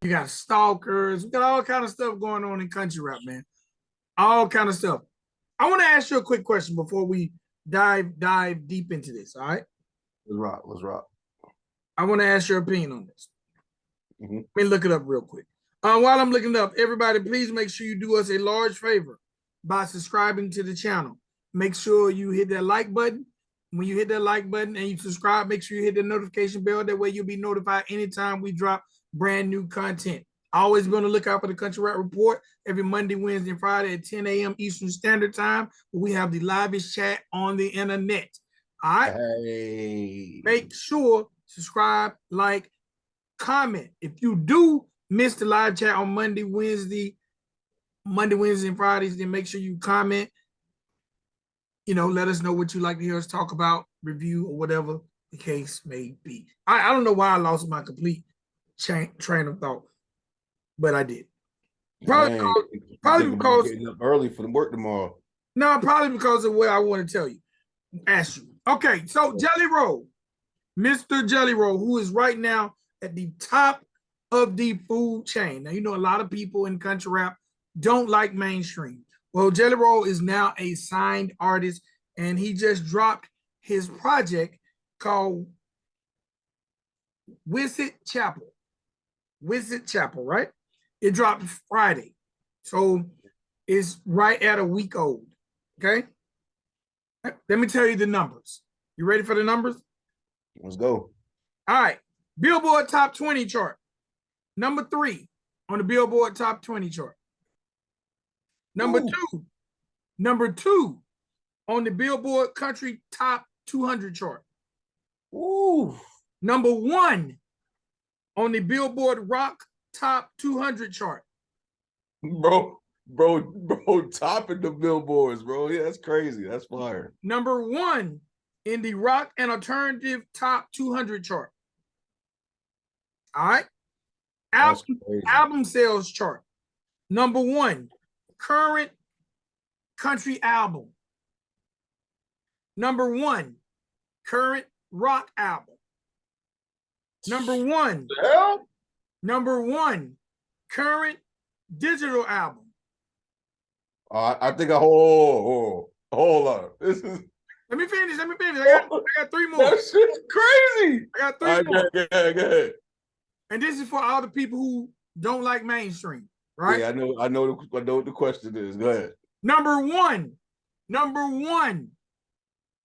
You got stalkers. We got all kind of stuff going on in country rap, man. All kind of stuff. I want to ask you a quick question before we dive deep into this. All right. Let's rock. Let's rock. I want to ask your opinion on this. Mm-hmm. Let me look it up real quick. While I'm looking it up, everybody, please make sure you do us a large favor by subscribing to the channel. Make sure you hit that like button. When you hit that like button and you subscribe, make sure you hit the notification bell. That way you'll be notified anytime we drop brand new content. Always be on the lookout for the Country Rap Report every Monday, Wednesday, and Friday at 10 a.m. Eastern Standard Time. We have the livest chat on the internet. All right? Hey. Make sure subscribe, like, comment. If you do miss the live chat on Monday, Wednesday, and Fridays, then make sure you comment. You know, let us know what you like to hear us talk about, review, or whatever the case may be. I don't know why I lost my complete train of thought, but I did. Probably because getting up early for the work tomorrow. No, probably because of what I want to tell you. Ask you. Okay, so Jelly Roll, Mr. Jelly Roll, who is right now at the top of the food chain. Now, you know, a lot of people in country rap don't like mainstream. Well, Jelly Roll is now a signed artist, and he just dropped his project called Wizard Chapel. Wizard Chapel, right? It dropped Friday. So it's right at a week old. Okay. Let me tell you the numbers. You ready for the numbers? Let's go. All right. Billboard Top 20 chart. Number 3 on the Billboard Top 20 chart. Number two on the Billboard Country Top 200 chart. Ooh. Number 1 on the Billboard Rock Top 200 chart. Bro, topping the billboards, bro. Yeah, that's crazy. That's fire. Number 1 in the Rock and Alternative Top 200 chart. All right. Album sales chart. Number 1, current country album. Number 1, current rock album. Number 1, current digital album. I think hold up. This is. Let me finish. I got 3 more. That shit's crazy. I got 3 more. Go ahead. And this is for all the people who don't like mainstream, right? Yeah, I know what the question is. Go ahead. Number one.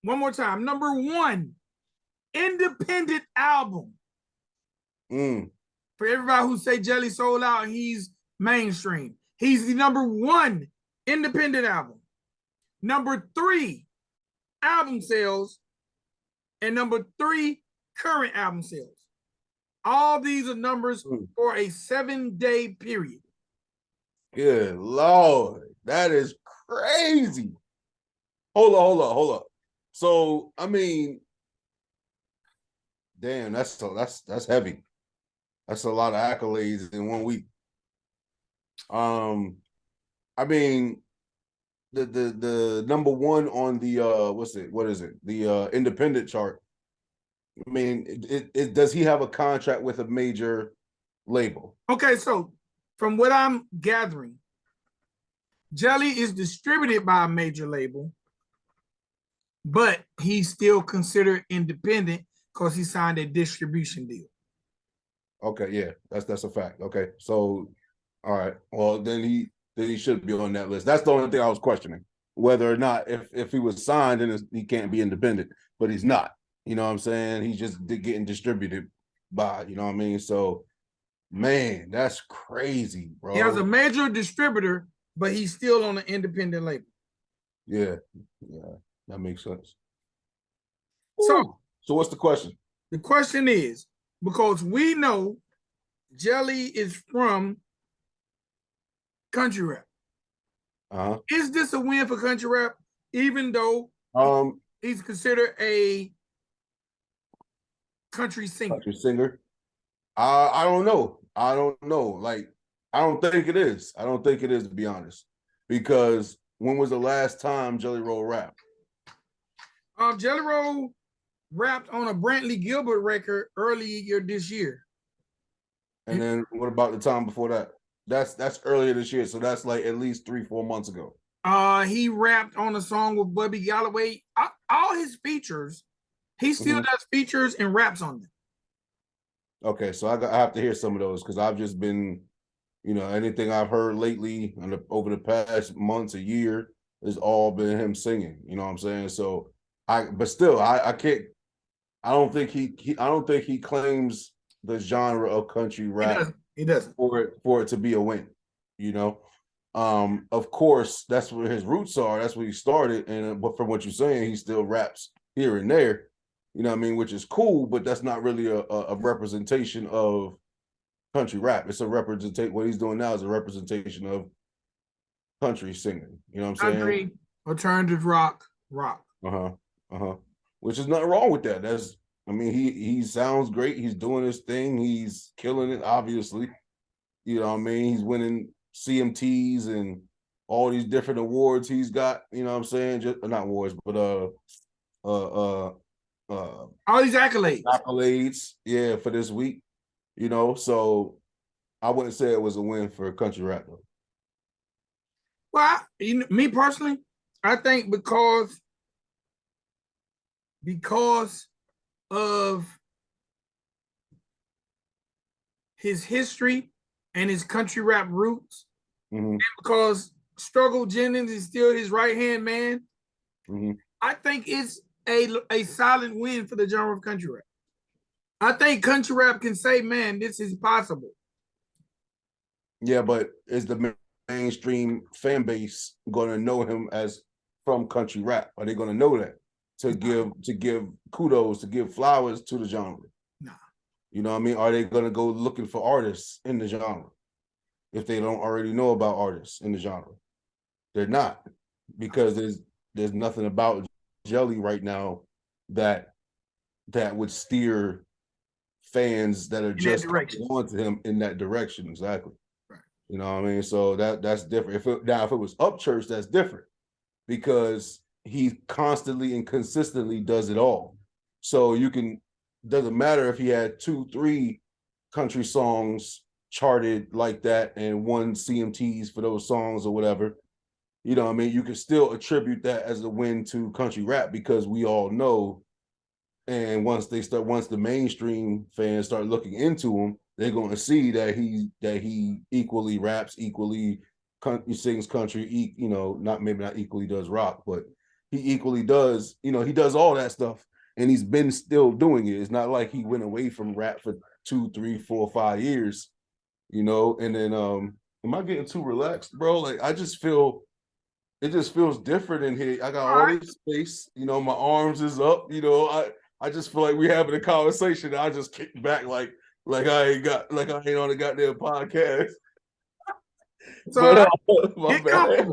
One more time. Number 1, independent album. For everybody who say Jelly sold out, he's mainstream. He's the number 1 independent album. Number 3, album sales. And number 3, current album sales. All these are numbers for a 7-day period. Good Lord. That is crazy. Hold up. So, I mean, damn, that's heavy. That's a lot of accolades in 1 week. I mean, the number 1 on the what is it? The independent chart. I mean, does he have a contract with a major label? Okay, so from what I'm gathering, Jelly is distributed by a major label, but he's still considered independent because he signed a distribution deal. Okay, yeah, that's a fact. Okay, so all right, well then he should be on that list. That's the only thing I was questioning, whether or not if he was signed and he can't be independent, but he's not. You know what I'm saying? He's just getting distributed by, you know what I mean? So, man, that's crazy, bro. He has a major distributor, but he's still on an independent label. Yeah, that makes sense. So what's the question? The question is, because we know Jelly is from country rap. Is this a win for country rap, even though he's considered a country singer? I don't know. Like, I don't think it is. To be honest, because when was the last time Jelly Roll rapped? Jelly Roll rapped on a Brantley Gilbert record earlier this year. And then what about the time before that? That's earlier this year, so that's like at least 3-4 months ago. He rapped on a song with Bubby Galloway. All his features, he still does features and raps on them. Okay, so I have to hear some of those because I've just been, anything I've heard lately over the past months, a year, has all been him singing. You know what I'm saying? So but still, I can't. I don't think he claims the genre of country rap. He doesn't. For it to be a win. You know, of course, that's where his roots are. That's where he started. And but from what you're saying, he still raps here and there. You know what I mean? Which is cool, but that's not really a representation of country rap. It's a representation. What he's doing now is a representation of country singing. You know what I'm saying? Country, alternative rock. Which is nothing wrong with that. He sounds great. He's doing his thing. He's killing it, obviously. You know what I mean? He's winning CMTs and all these different awards he's got, you know what I'm saying? Just not awards, but all these accolades. Accolades, yeah, for this week. So I wouldn't say it was a win for country rap though. Well, me personally, I think because of his history and his country rap roots, and because Struggle Jennings is still his right-hand man, I think it's a solid win for the genre of country rap. I think country rap can say, man, this is possible. Yeah, but is the mainstream fan base going to know him as from country rap? Are they going to know that to give kudos, to give flowers to the genre? Nah. You know what I mean? Are they going to go looking for artists in the genre if they don't already know about artists in the genre? They're not, because there's nothing about Jelly right now that would steer fans that are just going to him in that direction. Exactly. Right. You know what I mean? So that's different. If it was Upchurch, that's different because he constantly and consistently does it all. So doesn't matter if he had 2-3 country songs charted like that and won CMTs for those songs or whatever. You know what I mean? You can still attribute that as a win to country rap because we all know. And once the mainstream fans start looking into him, they're going to see that he equally raps, equally sings country, not equally does rock, but he equally does, he does all that stuff. And he's been still doing it. It's not like he went away from rap for 2, 3, 4, 5 years, and then am I getting too relaxed, bro? Like it just feels different in here. I got all this space, my arms is up, I just feel like we're having a conversation. I just kick back like I ain't on the goddamn podcast. So my bad.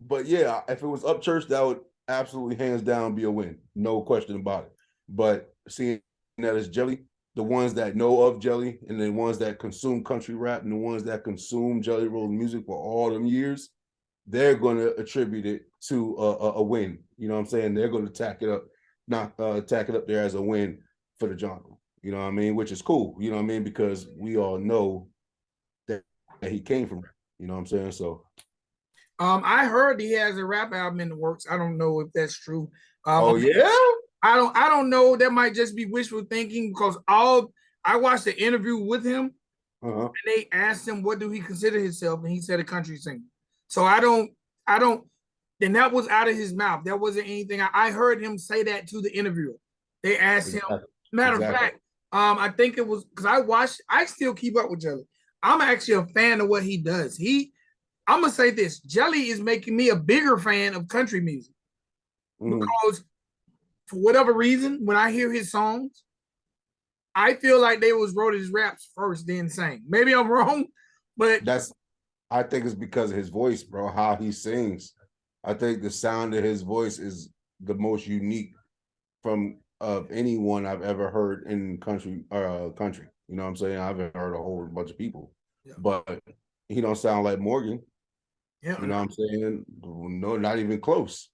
But yeah, if it was Upchurch, that would absolutely hands down be a win, no question about it. But seeing that it's Jelly, the ones that know of Jelly, and the ones that consume country rap, and the ones that consume Jelly Roll music for all them years, they're going to attribute it to a win. You know what I'm saying? They're going to tack it up there as a win for the genre. You know what I mean? Which is cool. You know what I mean? Because we all know that he came from rap. You know what I'm saying? So, I heard he has a rap album in the works. I don't know if that's true. yeah. I don't know. That might just be wishful thinking because I watched the interview with him, and they asked him what do he consider himself, and he said a country singer. So I don't, and that was out of his mouth. That wasn't anything. I heard him say that to the interviewer. They asked him. Matter of fact, I think it was because I still keep up with Jelly. I'm actually a fan of what he does. I'm gonna say this: Jelly is making me a bigger fan of country music because, for whatever reason, when I hear his songs, I feel like they wrote his raps first, then sang. Maybe I'm wrong, but I think it's because of his voice, bro, how he sings. I think the sound of his voice is the most unique from anyone I've ever heard in country. You know what I'm saying? I haven't heard a whole bunch of people, but he don't sound like Morgan. Yeah, you know what I'm saying? No, not even close.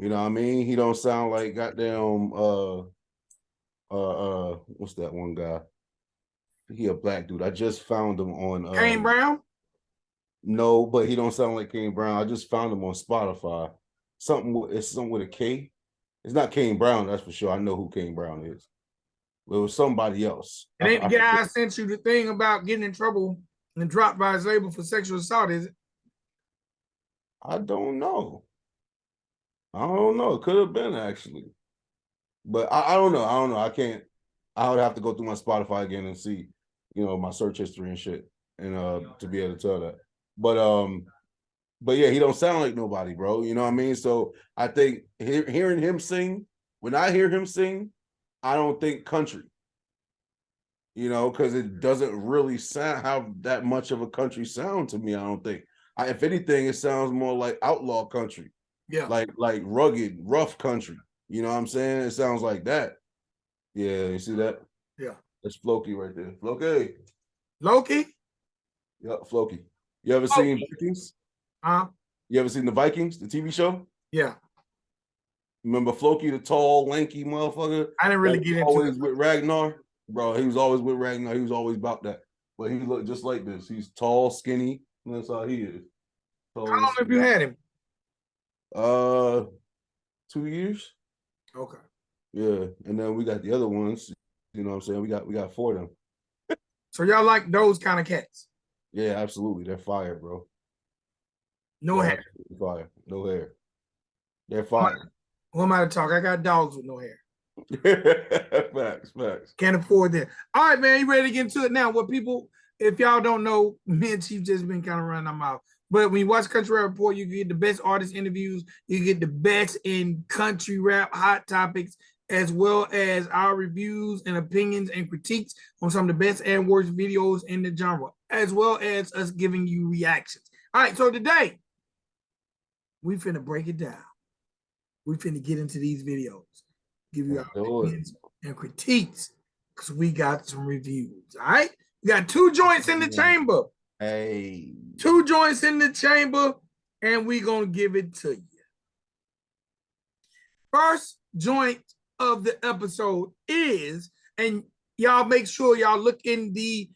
You know what I mean? He don't sound like goddamn what's that one guy? he a black dude. I just found him on Kane Brown? No, but he don't sound like Kane Brown. I just found him on Spotify. It's something with a K. It's not Kane Brown, that's for sure. I know who Kane Brown is. It was somebody else. It ain't the guy I sent you the thing about getting in trouble and dropped by his label for sexual assault, is it? I don't know. It could have been actually. But I don't know. I don't know. I can't. I would have to go through my Spotify again and see, my search history and shit, and to be able to tell that. But yeah, he don't sound like nobody, bro. You know what I mean? So I think hearing him sing, when I hear him sing, I don't think country. Because it doesn't really have that much of a country sound to me. I don't think. If anything, it sounds more like outlaw country. Yeah. Like rugged, rough country. You know what I'm saying? It sounds like that. Yeah, you see that? Yeah. That's Floki right there. Floki. Loki? Yep, Floki. You ever seen Vikings? Huh? You ever seen the Vikings, the TV show? Yeah. Remember Floki, the tall, lanky motherfucker? I didn't really get into always with Ragnar? Bro, he was always with Ragnar. He was always about that. But he looked just like this. He's tall, skinny, and that's how he is. How long have you had him? 2 years. Okay. Yeah, and then we got the other ones. You know what I'm saying? We got 4 of them. So y'all like those kind of cats? Yeah, absolutely. They're fire, bro. No hair. Fire. No hair. They're fire. Who am I to talk? I got dogs with no hair. Facts. Can't afford that. All right, man. You ready to get into it now? What people, if y'all don't know, me and Chief just been kind of running our mouth. But when you watch Country Rap Report, you get the best artist interviews. You get the best in country rap hot topics, as well as our reviews and opinions and critiques on some of the best and worst videos in the genre, as well as us giving you reactions. All right, so today, we finna break it down. We finna get into these videos, give you our opinions and critiques, because we got some reviews, all right? We got 2 joints in the chamber. Hey. 2 joints in the chamber, and we gonna give it to you. First joint of the episode is, and y'all make sure y'all look in the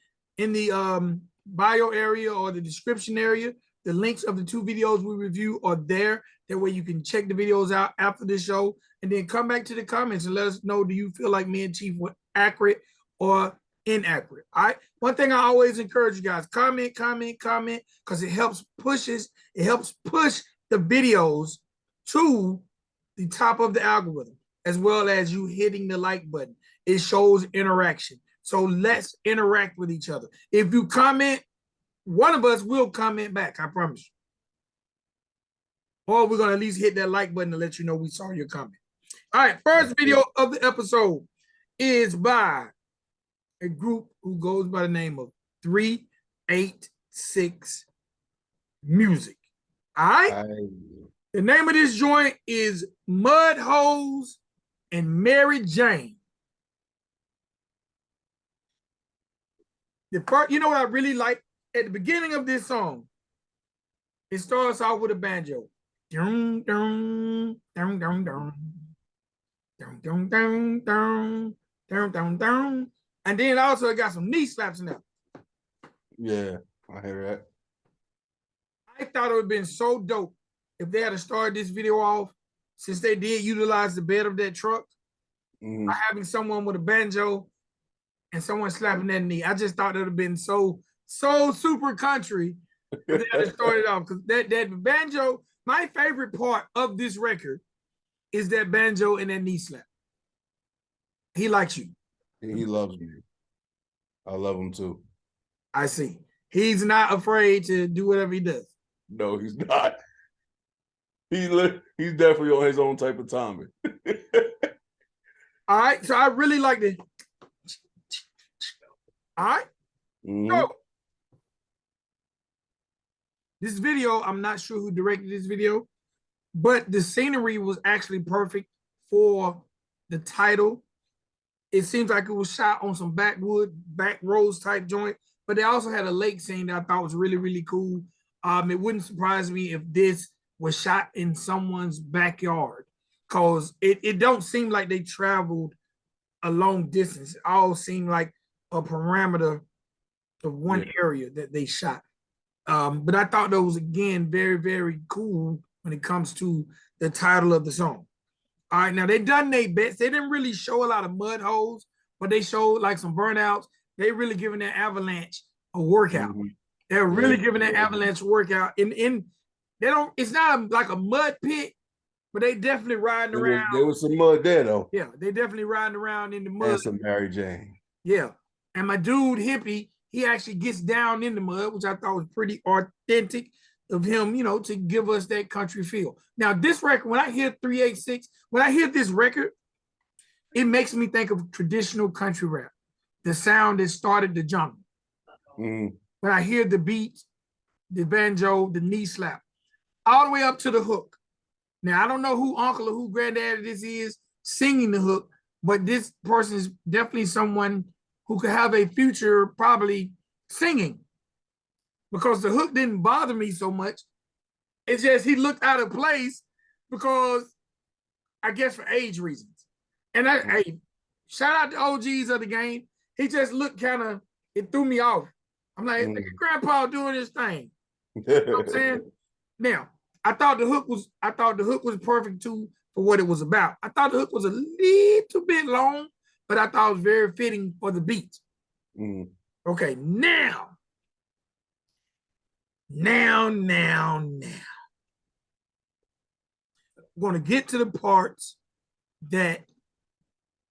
bio area or the description area. The links of the 2 videos we review are there. That way you can check the videos out after the show, and then come back to the comments and let us know, do you feel like me and Chief were accurate or inaccurate? All right. One thing I always encourage you guys, comment, because it helps push the videos to the top of the algorithm, as well as you hitting the like button. It shows interaction. So let's interact with each other. If you comment, one of us will comment back, I promise you. Or we're going to at least hit that like button to let you know we saw your comment. All right, first video of the episode is by a group who goes by the name of 386 Music. All right? The name of this joint is Mud Hose and Mary Jane. The part, you know what I really like? At the beginning of this song, it starts off with a banjo. Dun, dun, dun, dun, dun. Dun, dun, dun, dun, dun, dun, dun. And then also it got some knee slaps in there. Yeah, I hear that. I thought it would have been so dope if they had started this video off, since they did utilize the bed of that truck, by having someone with a banjo and someone slapping that knee. I just thought it would have been so super country if they had started off. Because that banjo, my favorite part of this record is that banjo and that knee slap. He likes you. He loves me. I love him too. I see. He's not afraid to do whatever he does. No, he's not. He's definitely on his own type of timing. All right, so I really like it. All right. So this video, I'm not sure who directed this video, but the scenery was actually perfect for the title. It seems like it was shot on some back roads type joint, but they also had a lake scene that I thought was really, really cool. It wouldn't surprise me if this was shot in someone's backyard, because it don't seem like they traveled a long distance. It all seemed like a parameter of one area that they shot. But I thought that was again very, very cool when it comes to the title of the song. All right, now they done their best. They didn't really show a lot of mud holes, but they showed like some burnouts. They really giving that Avalanche a workout. Mm-hmm. They're really giving that Avalanche a workout. In they don't. It's not like a mud pit, but they definitely riding around. There was some mud there though. Yeah, they definitely riding around in the mud. And some Mary Jane. Yeah, and my dude Hippie, he actually gets down in the mud, which I thought was pretty authentic of him, you know, to give us that country feel. Now, this record, when I hear 386, when I hear this record, it makes me think of traditional country rap, the sound that started the jungle. Mm-hmm. When I hear the beats, the banjo, the knee slap, all the way up to the hook. Now, I don't know who uncle or who granddaddy this is singing the hook, but this person is definitely someone who could have a future probably singing, because the hook didn't bother me so much. It's just he looked out of place because I guess for age reasons. And hey, shout out to OGs of the game. He just looked kind of, it threw me off. I'm like, look at Grandpa doing his thing. You know what I'm saying? Now, I thought the hook was perfect too for what it was about. I thought the hook was a little bit long, but I thought it was very fitting for the beat. Okay, now. I'm going to get to the parts that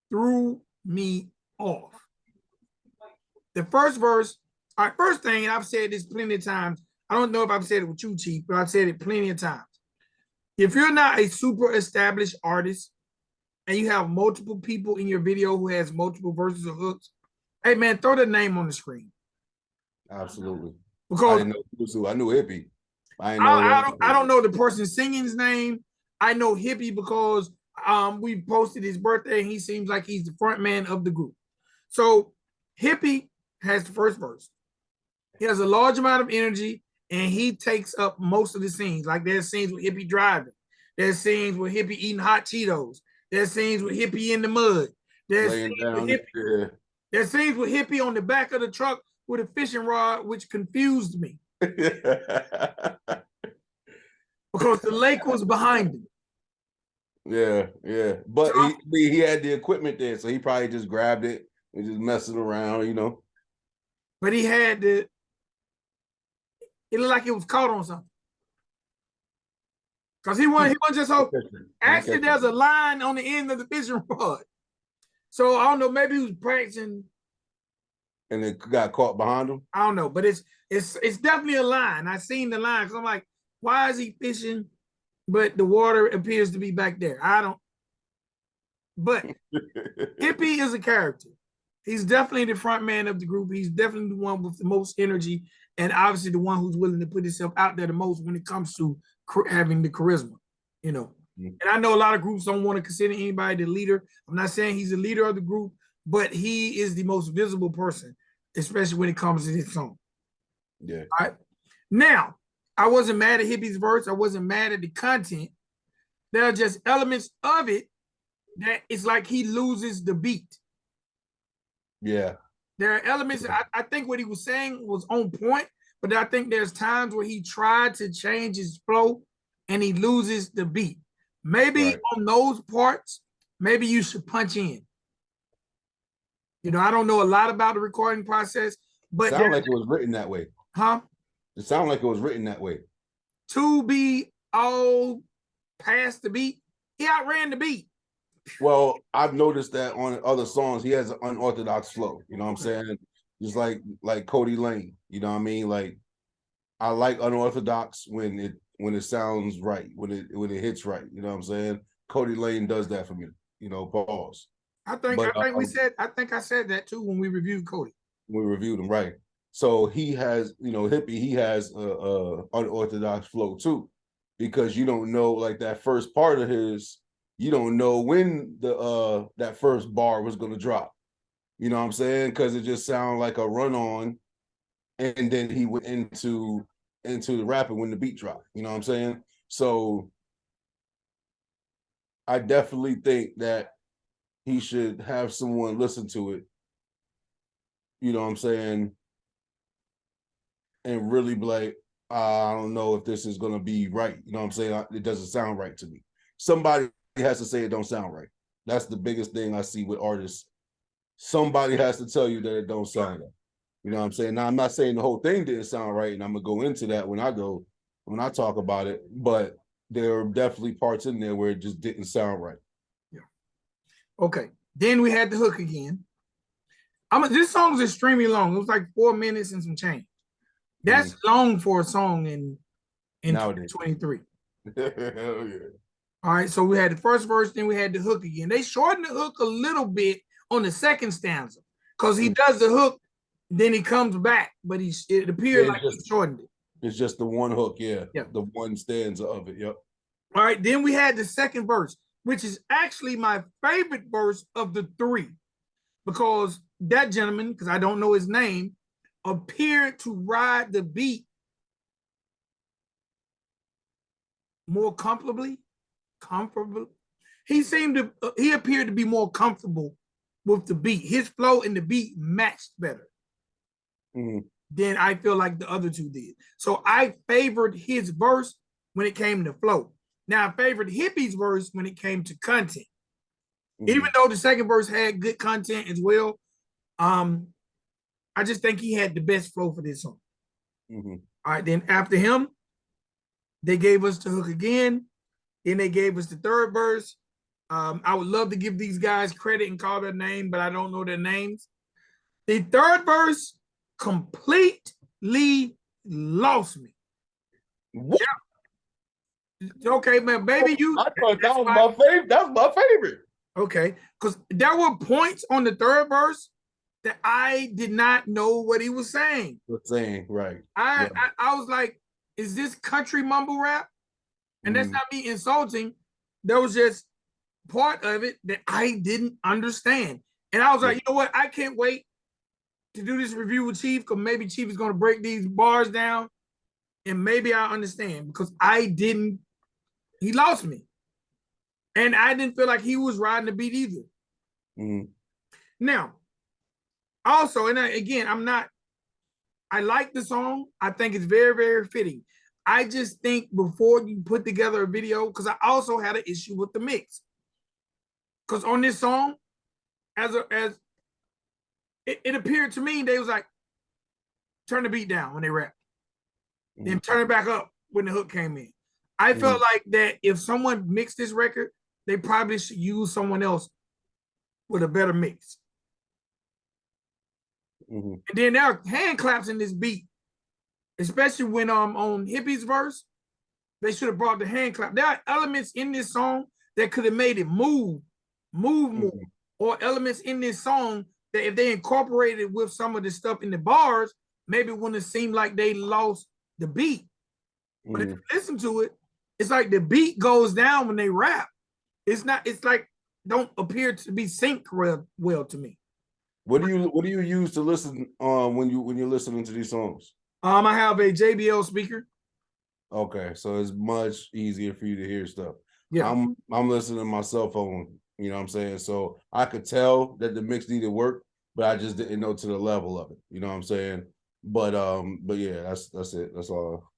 threw me off. The first verse, all right, first thing, and I've said this plenty of times. I don't know if I've said it with you, Chief, but I've said it plenty of times. If you're not a super established artist and you have multiple people in your video who has multiple verses or hooks, hey man, throw their name on the screen. Absolutely. Because I didn't know who. I knew Hippie. I don't know the person singing's name. I know Hippie because we posted his birthday and he seems like he's the front man of the group. So Hippie has the first verse. He has a large amount of energy and he takes up most of the scenes. Like there's scenes with Hippie driving. There's scenes with Hippie eating hot Cheetos. There's scenes with Hippie in the mud. There's scenes with Hippie on the back of the truck with a fishing rod, which confused me. Because the lake was behind him. Yeah. But he had the equipment there, so he probably just grabbed it and just messing around, you know. But he had it looked like it was caught on something. Because he wasn't just actually there's a line on the end of the fishing rod. So I don't know, maybe he was practicing. And it got caught behind him. I don't know, but it's definitely a line. I seen the line because I'm like, why is he fishing? But the water appears to be back there. But Hippie is a character. He's definitely the front man of the group. He's definitely the one with the most energy, and obviously the one who's willing to put himself out there the most when it comes to having the charisma, you know. And I know a lot of groups don't want to consider anybody the leader. I'm not saying he's the leader of the group, but he is the most visible person, especially when it comes to this song. Yeah. All right. Now, I wasn't mad at Hippie's verse. I wasn't mad at the content. There are just elements of it that it's like he loses the beat. Yeah. There are elements, I think what he was saying was on point, but I think there's times where he tried to change his flow and he loses the beat. Maybe on those parts, maybe you should punch in. You know, I don't know a lot about the recording process, but it sounded like it was written that way. Huh? It sounded like it was written that way. To be all past the beat, he outran the beat. Well, I've noticed that on other songs, he has an unorthodox flow. You know what I'm saying? Just like Cody Lane. You know what I mean? Like, I like unorthodox when it sounds right, when it hits right. You know what I'm saying? Cody Lane does that for me. You know, pause. I think I said that too when we reviewed Cody. We reviewed him, right? So he has, you know, Hippie, he has a unorthodox flow too, because you don't know, like that first part of his, you don't know when the that first bar was gonna drop. You know what I'm saying? Because it just sounded like a run on, and then he went into the rapping when the beat dropped. You know what I'm saying? So I definitely think that he should have someone listen to it. You know what I'm saying? and really be like, I don't know if this is gonna be right. You know what I'm saying? It doesn't sound right to me. Somebody has to say it don't sound right. That's the biggest thing I see with artists. Somebody has to tell you that it don't sound right. You know what I'm saying? Now I'm not saying the whole thing didn't sound right, and I'm gonna go into that when I talk about it, but there are definitely parts in there where it just didn't sound right. Yeah. Okay. Then we had the hook again. This song is extremely long. It was like 4 minutes and some change. That's long for a song in 2023. Hell yeah. All right, so we had the first verse, then we had the hook again. They shortened the hook a little bit on the second stanza because he does the hook, then he comes back, but it appeared like he shortened it. It's just the one hook, yeah. Yeah. The one stanza of it, yep. All right, then we had the second verse, which is actually my favorite verse of the three, because that gentleman, because I don't know his name, appeared to ride the beat more comfortably. He appeared to be more comfortable with the beat. His flow and the beat matched better than I feel like the other two did. So I favored his verse when it came to flow. Now I favored Hippie's verse when it came to content. Even though the second verse had good content as well, I just think he had the best flow for this song. All right, then after him, they gave us the hook again. Then they gave us the third verse. I would love to give these guys credit and call their name, but I don't know their names. The third verse completely lost me. What? Yeah. Okay, man, baby, I thought that was my favorite. That's my favorite. Okay, because there were points on the third verse that I did not know what he was saying. Right. I was like, is this country mumble rap? And that's not me insulting. There was just part of it that I didn't understand. And I was like, you know what? I can't wait to do this review with Chief, because maybe Chief is going to break these bars down and maybe I understand, because he lost me. And I didn't feel like he was riding the beat either. Now, also, and again, I like the song. I think it's very, very fitting. I just think before you put together a video, because I also had an issue with the mix. Because on this song, it appeared to me, they was like, turn the beat down when they rap. Then turn it back up when the hook came in. I felt like that if someone mixed this record, they probably should use someone else with a better mix. And then there are hand claps in this beat, especially when on Hippie's verse, they should have brought the hand clap. There are elements in this song that could have made it move more, or elements in this song that if they incorporated with some of the stuff in the bars, maybe it wouldn't have seemed like they lost the beat. But if you listen to it, it's like the beat goes down when they rap. It's like don't appear to be synced well to me. What do you use to listen when you're listening to these songs? I have a JBL speaker. Okay, so it's much easier for you to hear stuff. Yeah, I'm listening to my cell phone. You know what I'm saying? So I could tell that the mix needed work, but I just didn't know to the level of it. You know what I'm saying? But yeah, that's it. That's all.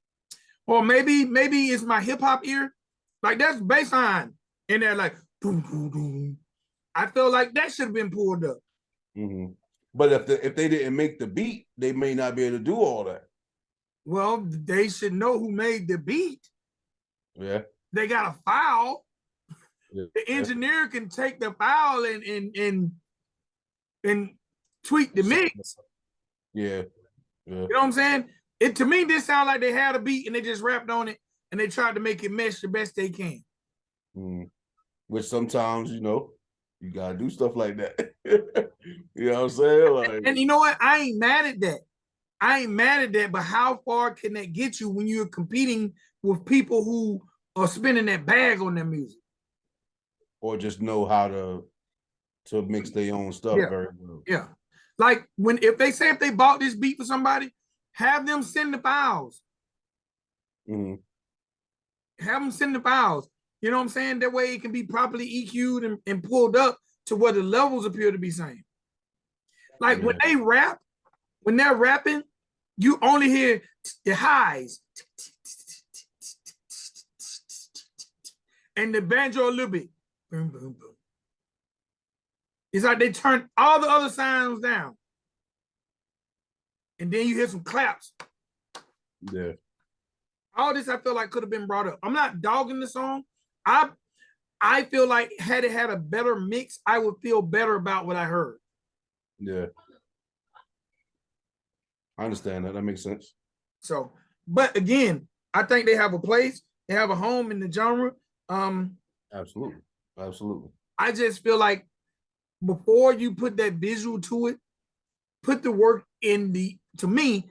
Or maybe it's my hip hop ear. Like that's baseline in there, like boom, boom, boom. I feel like that should have been pulled up. But if they didn't make the beat, they may not be able to do all that. Well, they should know who made the beat. Yeah. They got a file. Yeah. The engineer can take the file and tweak the mix. Yeah. You know what I'm saying? To me, this sounds like they had a beat and they just rapped on it and they tried to make it mesh the best they can. Which sometimes, you gotta do stuff like that. You know what I'm saying? Like, and you know what? I ain't mad at that. But how far can that get you when you're competing with people who are spending that bag on their music? Or just know how to mix their own stuff very well. Yeah. Like if they bought this beat for somebody, have them send the files. Have them send the files. You know what I'm saying? That way it can be properly EQ'd and pulled up to where the levels appear to be same. Like when they rap, when they're rapping, You only hear the highs and the banjo a little bit. Boom, boom, boom. It's like they turn all the other sounds down. And then you hear some claps. Yeah. All this I feel like could have been brought up. I'm not dogging the song. I feel like had it had a better mix, I would feel better about what I heard. Yeah. I understand that. That makes sense. So, but again, I think they have a place. They have a home in the genre. Absolutely. Absolutely. I just feel like before you put that visual to it, put the work in to me,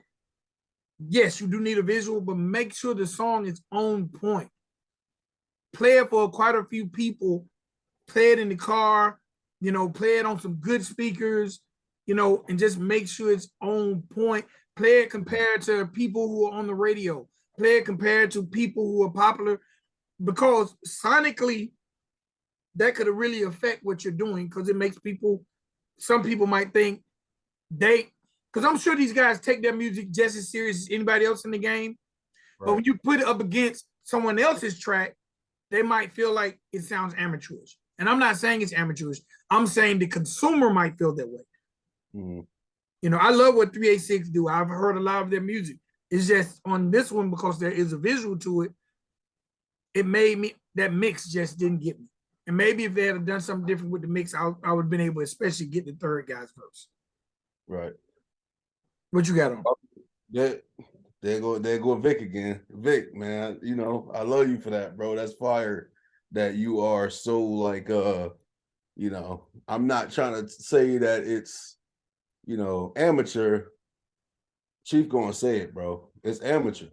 yes, you do need a visual, but make sure the song is on point. Play it for quite a few people. Play it in the car, play it on some good speakers, and just make sure it's on point. Play it compared to people who are on the radio. Play it compared to people who are popular, because sonically, that could really affect what you're doing, because it makes some people might think because I'm sure these guys take their music just as serious as anybody else in the game. Right. But when you put it up against someone else's track, they might feel like it sounds amateurish. And I'm not saying it's amateurish. I'm saying the consumer might feel that way. Mm-hmm. I love what 386 do. I've heard a lot of their music. It's just on this one, because there is a visual to it, it made me, that mix just didn't get me. And maybe if they had done something different with the mix, I would have been able to especially get the third guy's verse. Right. What you got on? There go Vic again. Vic, man, I love you for that, bro. That's fire that you are so like I'm not trying to say that it's amateur. Chief gonna say it, bro. It's amateur.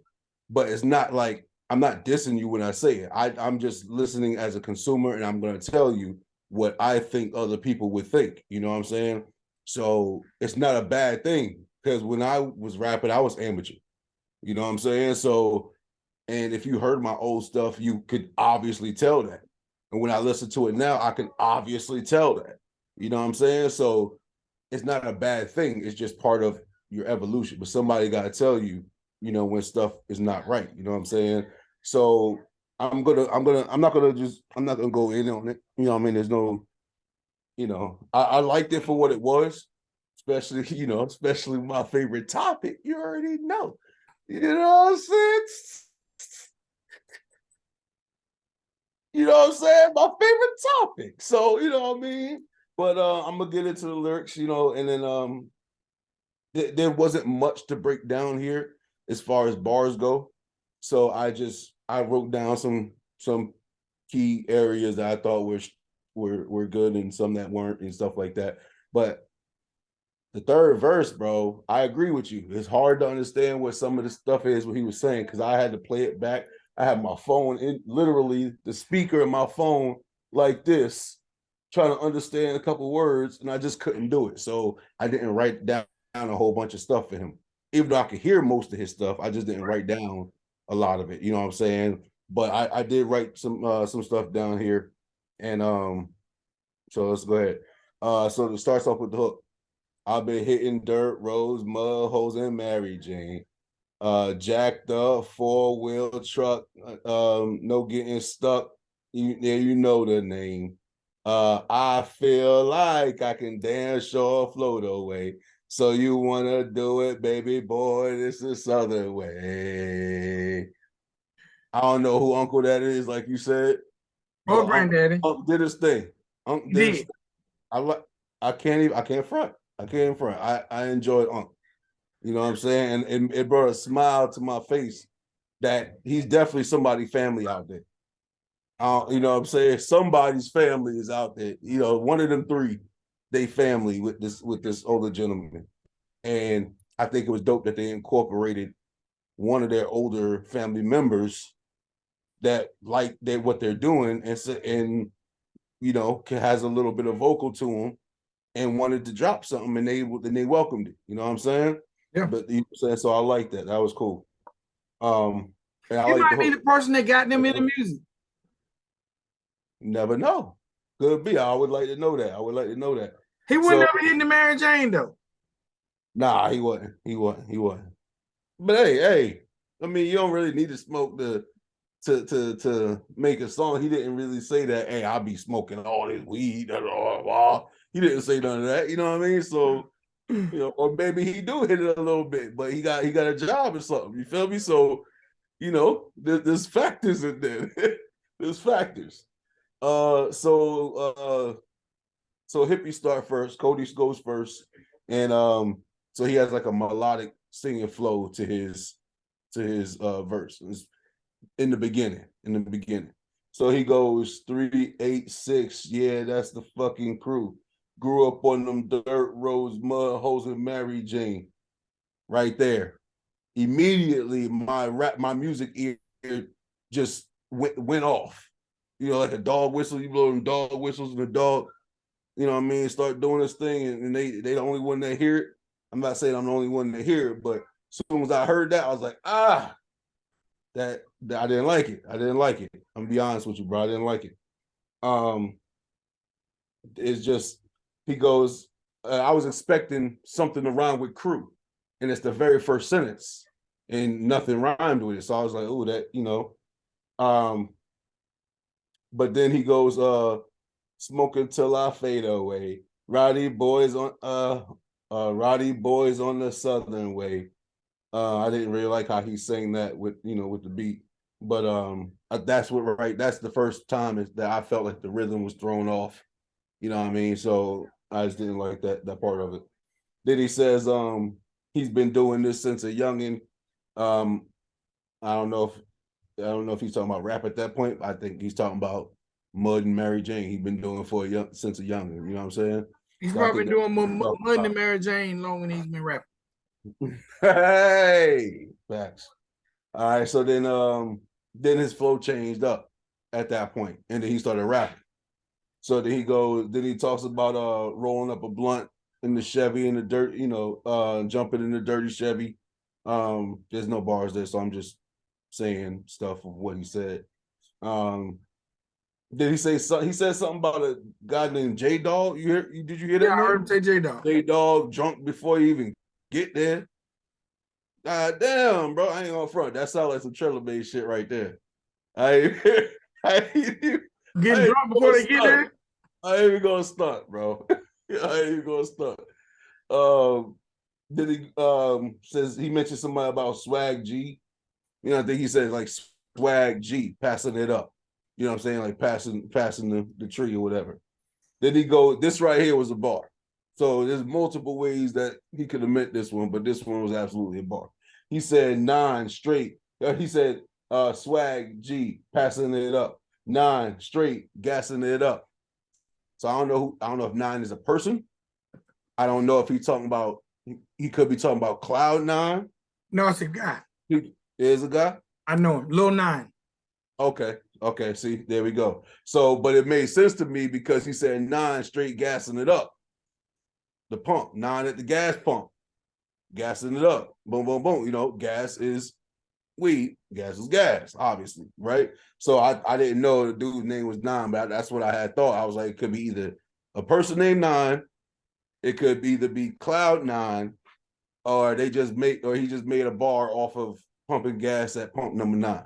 But it's not like I'm not dissing you when I say it. I'm just listening as a consumer, and I'm gonna tell you what I think other people would think. You know what I'm saying? So it's not a bad thing, because when I was rapping, I was amateur. You know what I'm saying? So, and if you heard my old stuff, you could obviously tell that. And when I listen to it now, I can obviously tell that. You know what I'm saying? So it's not a bad thing. It's just part of your evolution. But somebody got to tell you, when stuff is not right. You know what I'm saying? So I'm not gonna go in on it. You know what I mean? There's no, I liked it for what it was, especially, especially my favorite topic. You already know. You know what I'm saying? You know what I'm saying? My favorite topic. So, you know what I mean? But I'm gonna get into the lyrics, and then there wasn't much to break down here as far as bars go. So I wrote down some key areas that I thought were good, and some that weren't, and stuff like that. But the third verse, bro, I agree with you. It's hard to understand what some of the stuff is, what he was saying, because I had to play it back. I had my phone in, literally the speaker in my phone like this, trying to understand a couple words, and I just couldn't do it. So I didn't write down a whole bunch of stuff for him. Even though I could hear most of his stuff, I just didn't write down a lot of it. You know what I'm saying? But I did write some stuff down here. And so let's go ahead. So it starts off with the hook. I've been hitting dirt roads, mud holes, and Mary Jane. Jacked up 4-wheel truck, no getting stuck. You know the name. I feel like I can damn sure float away. So you wanna do it, baby boy? This is Southern way. I don't know who Uncle that is, like you said. Oh, granddaddy. Uncle did his thing. Uncle did his thing. I can't front. I enjoyed Uncle. You know what I'm saying? And it brought a smile to my face that he's definitely somebody's family out there. You know what I'm saying? Somebody's family is out there. One of them three, they family with this older gentleman. And I think it was dope that they incorporated one of their older family members that like what they're doing, and has a little bit of vocal to them, and wanted to drop something, and they welcomed it. You know what I'm saying? Yeah. But so I like that. That was cool. And I you like might be the person that got them in the music. Never know. Could be. I would like to know that. He wasn't never hitting the Mary Jane though. Nah, he wasn't. But hey, I mean, you don't really need to smoke to make a song. He didn't really say that. Hey, I'll be smoking all this weed. Blah, blah, blah. He didn't say none of that. You know what I mean? So or maybe he do hit it a little bit, but he got a job or something. You feel me? So there's factors in there. There's factors. So Hippie start first. Cody goes first, and so he has like a melodic singing flow to his verse in the beginning. So he goes 386. Yeah, that's the fucking crew. Grew up on them dirt roads, mud holes, and Mary Jane. Right there. Immediately, my music ear just went off. Like a dog whistle. You blow them dog whistles, and the dog, what I mean, start doing this thing, and they the only one that hear it. I'm not saying I'm the only one to hear it, but as soon as I heard that, I was like, that I didn't like it. I'm gonna be honest with you, bro. I didn't like it. It's just he goes. I was expecting something to rhyme with crew, and it's the very first sentence, and nothing rhymed with it. So I was like, oh, that. But then he goes, smoking till I fade away. Rowdy boys on the southern way. I didn't really like how he sang that with the beat, but that's the first time that I felt like the rhythm was thrown off. You know what I mean? So I just didn't like that part of it. Then he says he's been doing this since a youngin. Um, I don't know if he's talking about rap at that point. I think he's talking about Mud and Mary Jane. He's been doing since a youngin. You know what I'm saying? He's So I probably think doing more Mud than Mary Jane long when he's been rapping. Hey, facts. All right, so then his flow changed up at that point, and then he started rapping. So then he talks about rolling up a blunt in the Chevy in the dirt, jumping in the dirty Chevy. There's no bars there, so I'm just saying stuff of what he said. Did he say something? He said something about a guy named J Dog. Did you hear Yeah, that I heard name? him say J Dog. J Dog drunk before he even get there. God damn, bro. I ain't gonna front. That sounds like some Trailer Bay shit right there. I Getting drunk before they get there? I ain't even gonna stunt, bro. I ain't even gonna stunt. Then he says he mentioned somebody about Swag G. I think he said like Swag G, passing it up. You know what I'm saying? Like passing the tree or whatever. Then he go, this right here was a bar. So there's multiple ways that he could have meant this one, but this one was absolutely a bar. He said 9 straight. He said Swag G, passing it up. 9 straight, gassing it up. So I don't know if 9 is a person. I don't know if he's talking about, he could be talking about Cloud 9. No, it's a guy. He is a guy? I know him, Lil 9. Okay, see, there we go. So, but it made sense to me because he said 9 straight gassing it up. The pump, 9 at the gas pump, gassing it up. Boom, boom, boom. Gas is weed, gas is gas, obviously, right? So I didn't know the dude's name was 9, but that's what I had thought. I was like, it could be either a person named 9, it could either be Cloud 9, or he just made a bar off of pumping gas at pump number 9.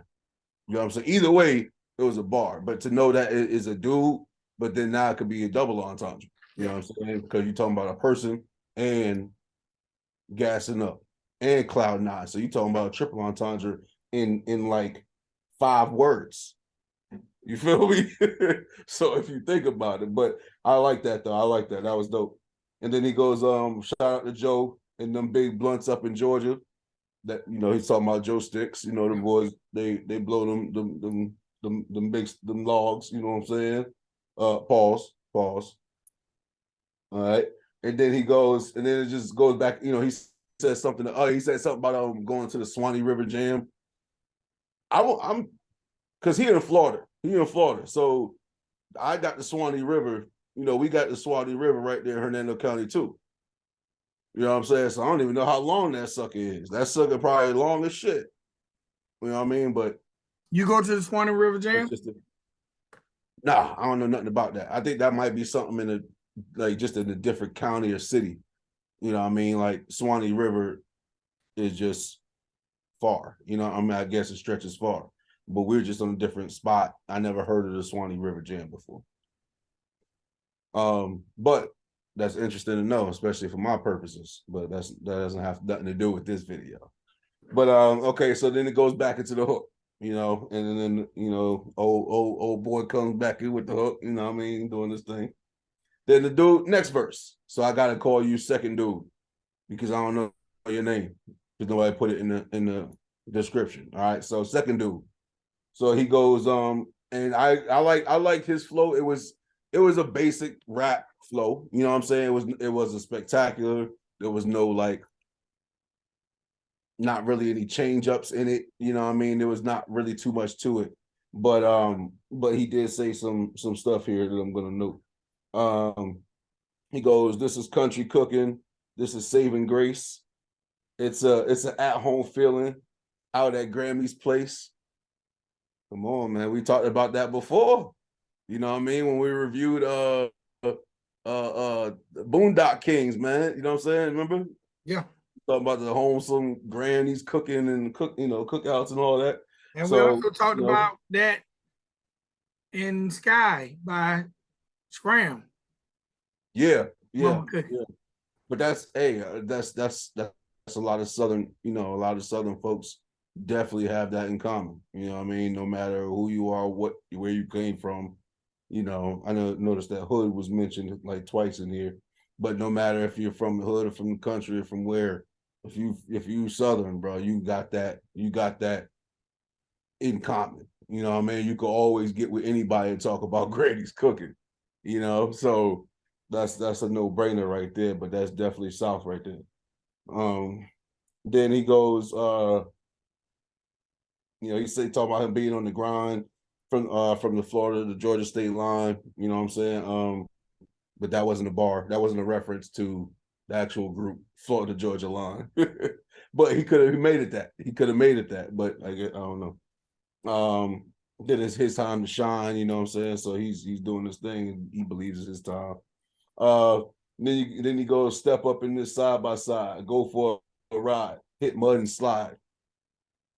You know what I'm saying? Either way, it was a bar. But to know that it is a dude, but then now it could be a double entendre. You know what I'm saying? Because you're talking about a person and gassing up and Cloud 9. So you're talking about a triple entendre in like 5 words. You feel me? So if you think about it, but I like that though. I like that. That was dope. And then he goes, shout out to Joe and them big blunts up in Georgia. That he's talking about Joe Stixx. The boys they blow them big logs. You know what I'm saying? Pause. All right, and then he goes, and then it just goes back. He says something. He said something about going to the Swanee River Jam. I'm because he in Florida. So I got the Swanee River. We got the Swanee River right there in Hernando County too. You know what I'm saying? So I don't even know how long that sucker is. That sucker probably long as shit. You know what I mean? But you go to the Swanee River Jam? Nah, I don't know nothing about that. I think that might be something just in a different county or city. You know what I mean? Like Swanee River is just far. You know, I mean, I guess it stretches far, but we're just on a different spot. I never heard of the Swanee River Jam before. But that's interesting to know, especially for my purposes. But that doesn't have nothing to do with this video. But okay, so then it goes back into the hook, you know, and then old boy comes back in with the hook, you know what I mean, doing this thing. Then the dude, next verse. So I gotta call you second dude because I don't know your name. Because nobody put it in the description. All right. So second dude. So he goes, and I like his flow. It was a basic rap flow. You know what I'm saying? It was a spectacular. There was no like not really any change ups in it. You know what I mean? There was not really too much to it. But he did say some stuff here that I'm gonna note. He goes, "This is country cooking. This is saving grace. It's an at-home feeling out at Grammy's place." Come on, man. We talked about that before. You know what I mean? When we reviewed Boondock Kings, man. You know what I'm saying? Remember? Yeah. Talking about the wholesome grannies cooking and cookouts and all that. And we So also talked about that in Sky by Scram. Yeah. Mama cooking. Yeah. But that's a lot of Southern, a lot of Southern folks definitely have that in common. You know what I mean? No matter who you are, where you came from, I noticed that hood was mentioned like twice in here. But no matter if you're from the hood or from the country or from where, if you Southern, bro, you got that in common. You know what I mean? You could always get with anybody and talk about Grady's cooking. So that's a no-brainer right there, but that's definitely South right there. Then he goes, he said talking about him being on the grind from the Florida to Georgia state line, you know what I'm saying? But that wasn't a bar, that wasn't a reference to the actual group, Florida Georgia line. But he could have made it that, but I don't know. Then it's his time to shine, you know what I'm saying? So he's doing this thing and he believes it's his time. Then he goes step up in this side by side, go for a ride, hit mud and slide.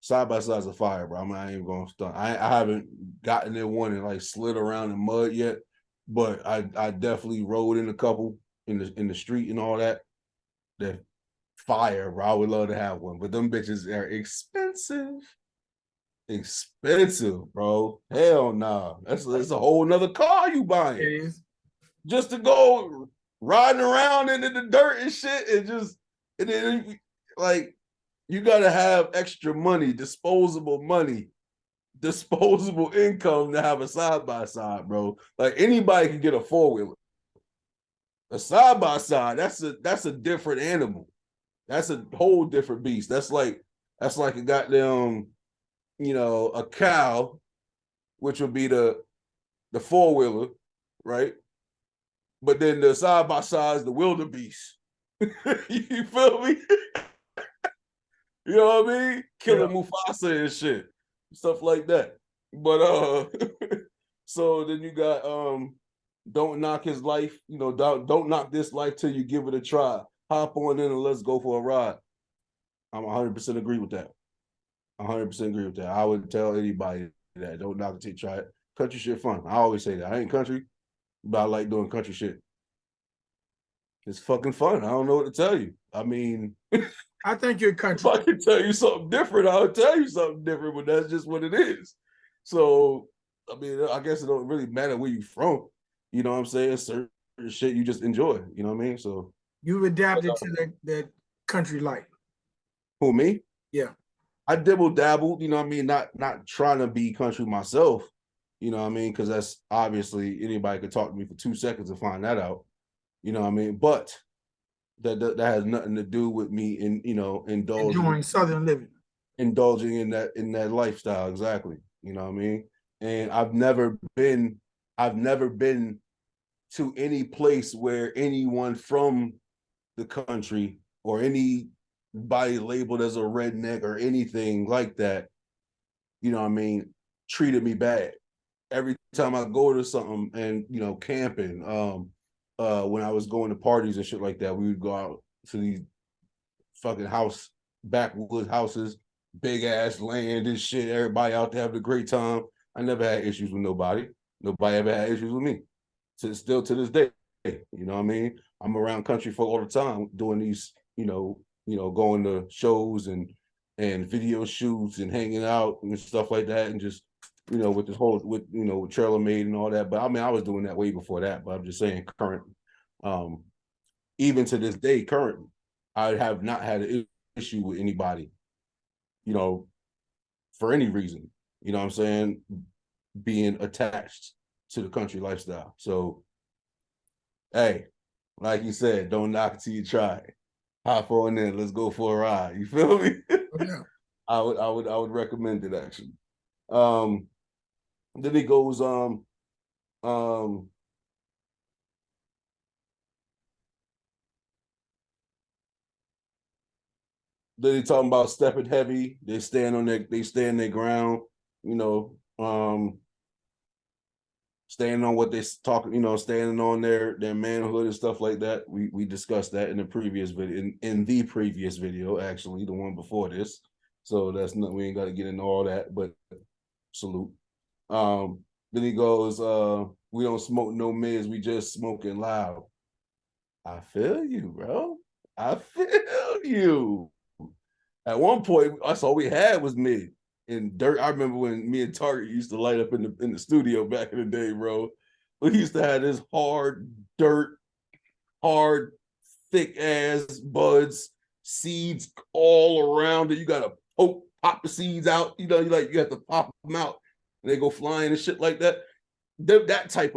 Side by side's a fire, bro. I ain't even gonna stunt. I haven't gotten in one and like slid around in mud yet, but I definitely rode in a couple in the street and all that. That fire, bro. I would love to have one, but them bitches are expensive. Expensive, bro. Hell nah. That's a whole nother car you buying. It is. Just to go riding around into the dirt and shit, and then like you gotta have extra money, disposable income to have a side by side, bro. Like anybody can get a 4-wheeler. A side by side, that's a different animal. That's a whole different beast. That's like a goddamn, a cow, which would be the 4-wheeler, right? But then the side by side is the wildebeest. You feel me? You know what I mean? Killing Mufasa and shit, stuff like that. But so then you got don't knock his life. Don't knock this life till you give it a try. Hop on in and let's go for a ride. I'm 100% agree with that. 100% agree with that. I would tell anybody that don't knock it till you try it. Country shit fun. I always say that. I ain't country, but I like doing country shit. It's fucking fun. I don't know what to tell you. I mean, I think you're country. If I can tell you something different, I'll tell you something different, but that's just what it is. So, I mean, I guess it don't really matter where you from. You know what I'm saying? Certain shit you just enjoy. You know what I mean? So you've adapted to the country life. Who, me? Yeah. I dabbled, you know what I mean? Not trying to be country myself, you know what I mean? Because that's obviously anybody could talk to me for 2 seconds and find that out. You know what I mean? But that has nothing to do with me Enjoying Southern living. Indulging in that lifestyle, exactly. You know what I mean? And I've never been to any place where anyone from the country or anybody labeled as a redneck or anything like that, you know what I mean, treated me bad. Every time I go to something and camping, when I was going to parties and shit like that, we would go out to these fucking backwoods houses big ass land and shit. Everybody out there having a great time. I never had issues with nobody. Nobody ever had issues with me. Still to this day, you know what I mean? I'm around country folk all the time doing these, going to shows and video shoots and hanging out and stuff like that, and just with this whole with Trailer Made and all that. But I mean, I was doing that way before that. But I'm just saying, current, even to this day, currently, I have not had an issue with anybody, for any reason. You know what I'm saying? Being attached to the country lifestyle. So, hey, like you said, don't knock it till you try it. Hop on in, let's go for a ride. You feel me? Yeah. I would recommend it actually. Then it goes then they talking about stepping heavy. They stand their ground, standing on what they talk, standing on their manhood and stuff like that. We discussed that in the previous video, in the previous video, actually, the one before this. So that's not, we ain't got to get into all that, but salute. Then he goes, we don't smoke no mids, we just smoking loud. I feel you, bro. I feel you. At one point, that's all we had was mid and dirt. I remember when me and Target used to light up in the studio back in the day, bro. We used to have this hard dirt, hard, thick ass buds, seeds all around it. You gotta pop the seeds out. You have to pop them out, and they go flying and shit like that. That type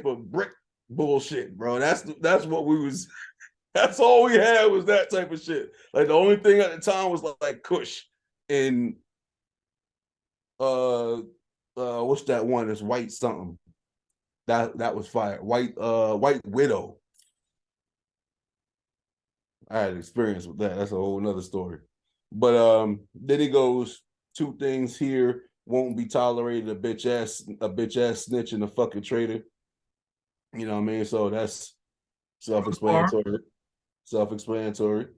of brick bullshit, bro. That's what we was. That's all we had was that type of shit. Like the only thing at the time was like Kush and what's that one? It's white something. That was fire. White Widow. I had experience with that. That's a whole nother story. But then he goes, two things here won't be tolerated: a bitch ass snitch and a fucking traitor. You know what I mean? So that's self-explanatory. Self-explanatory.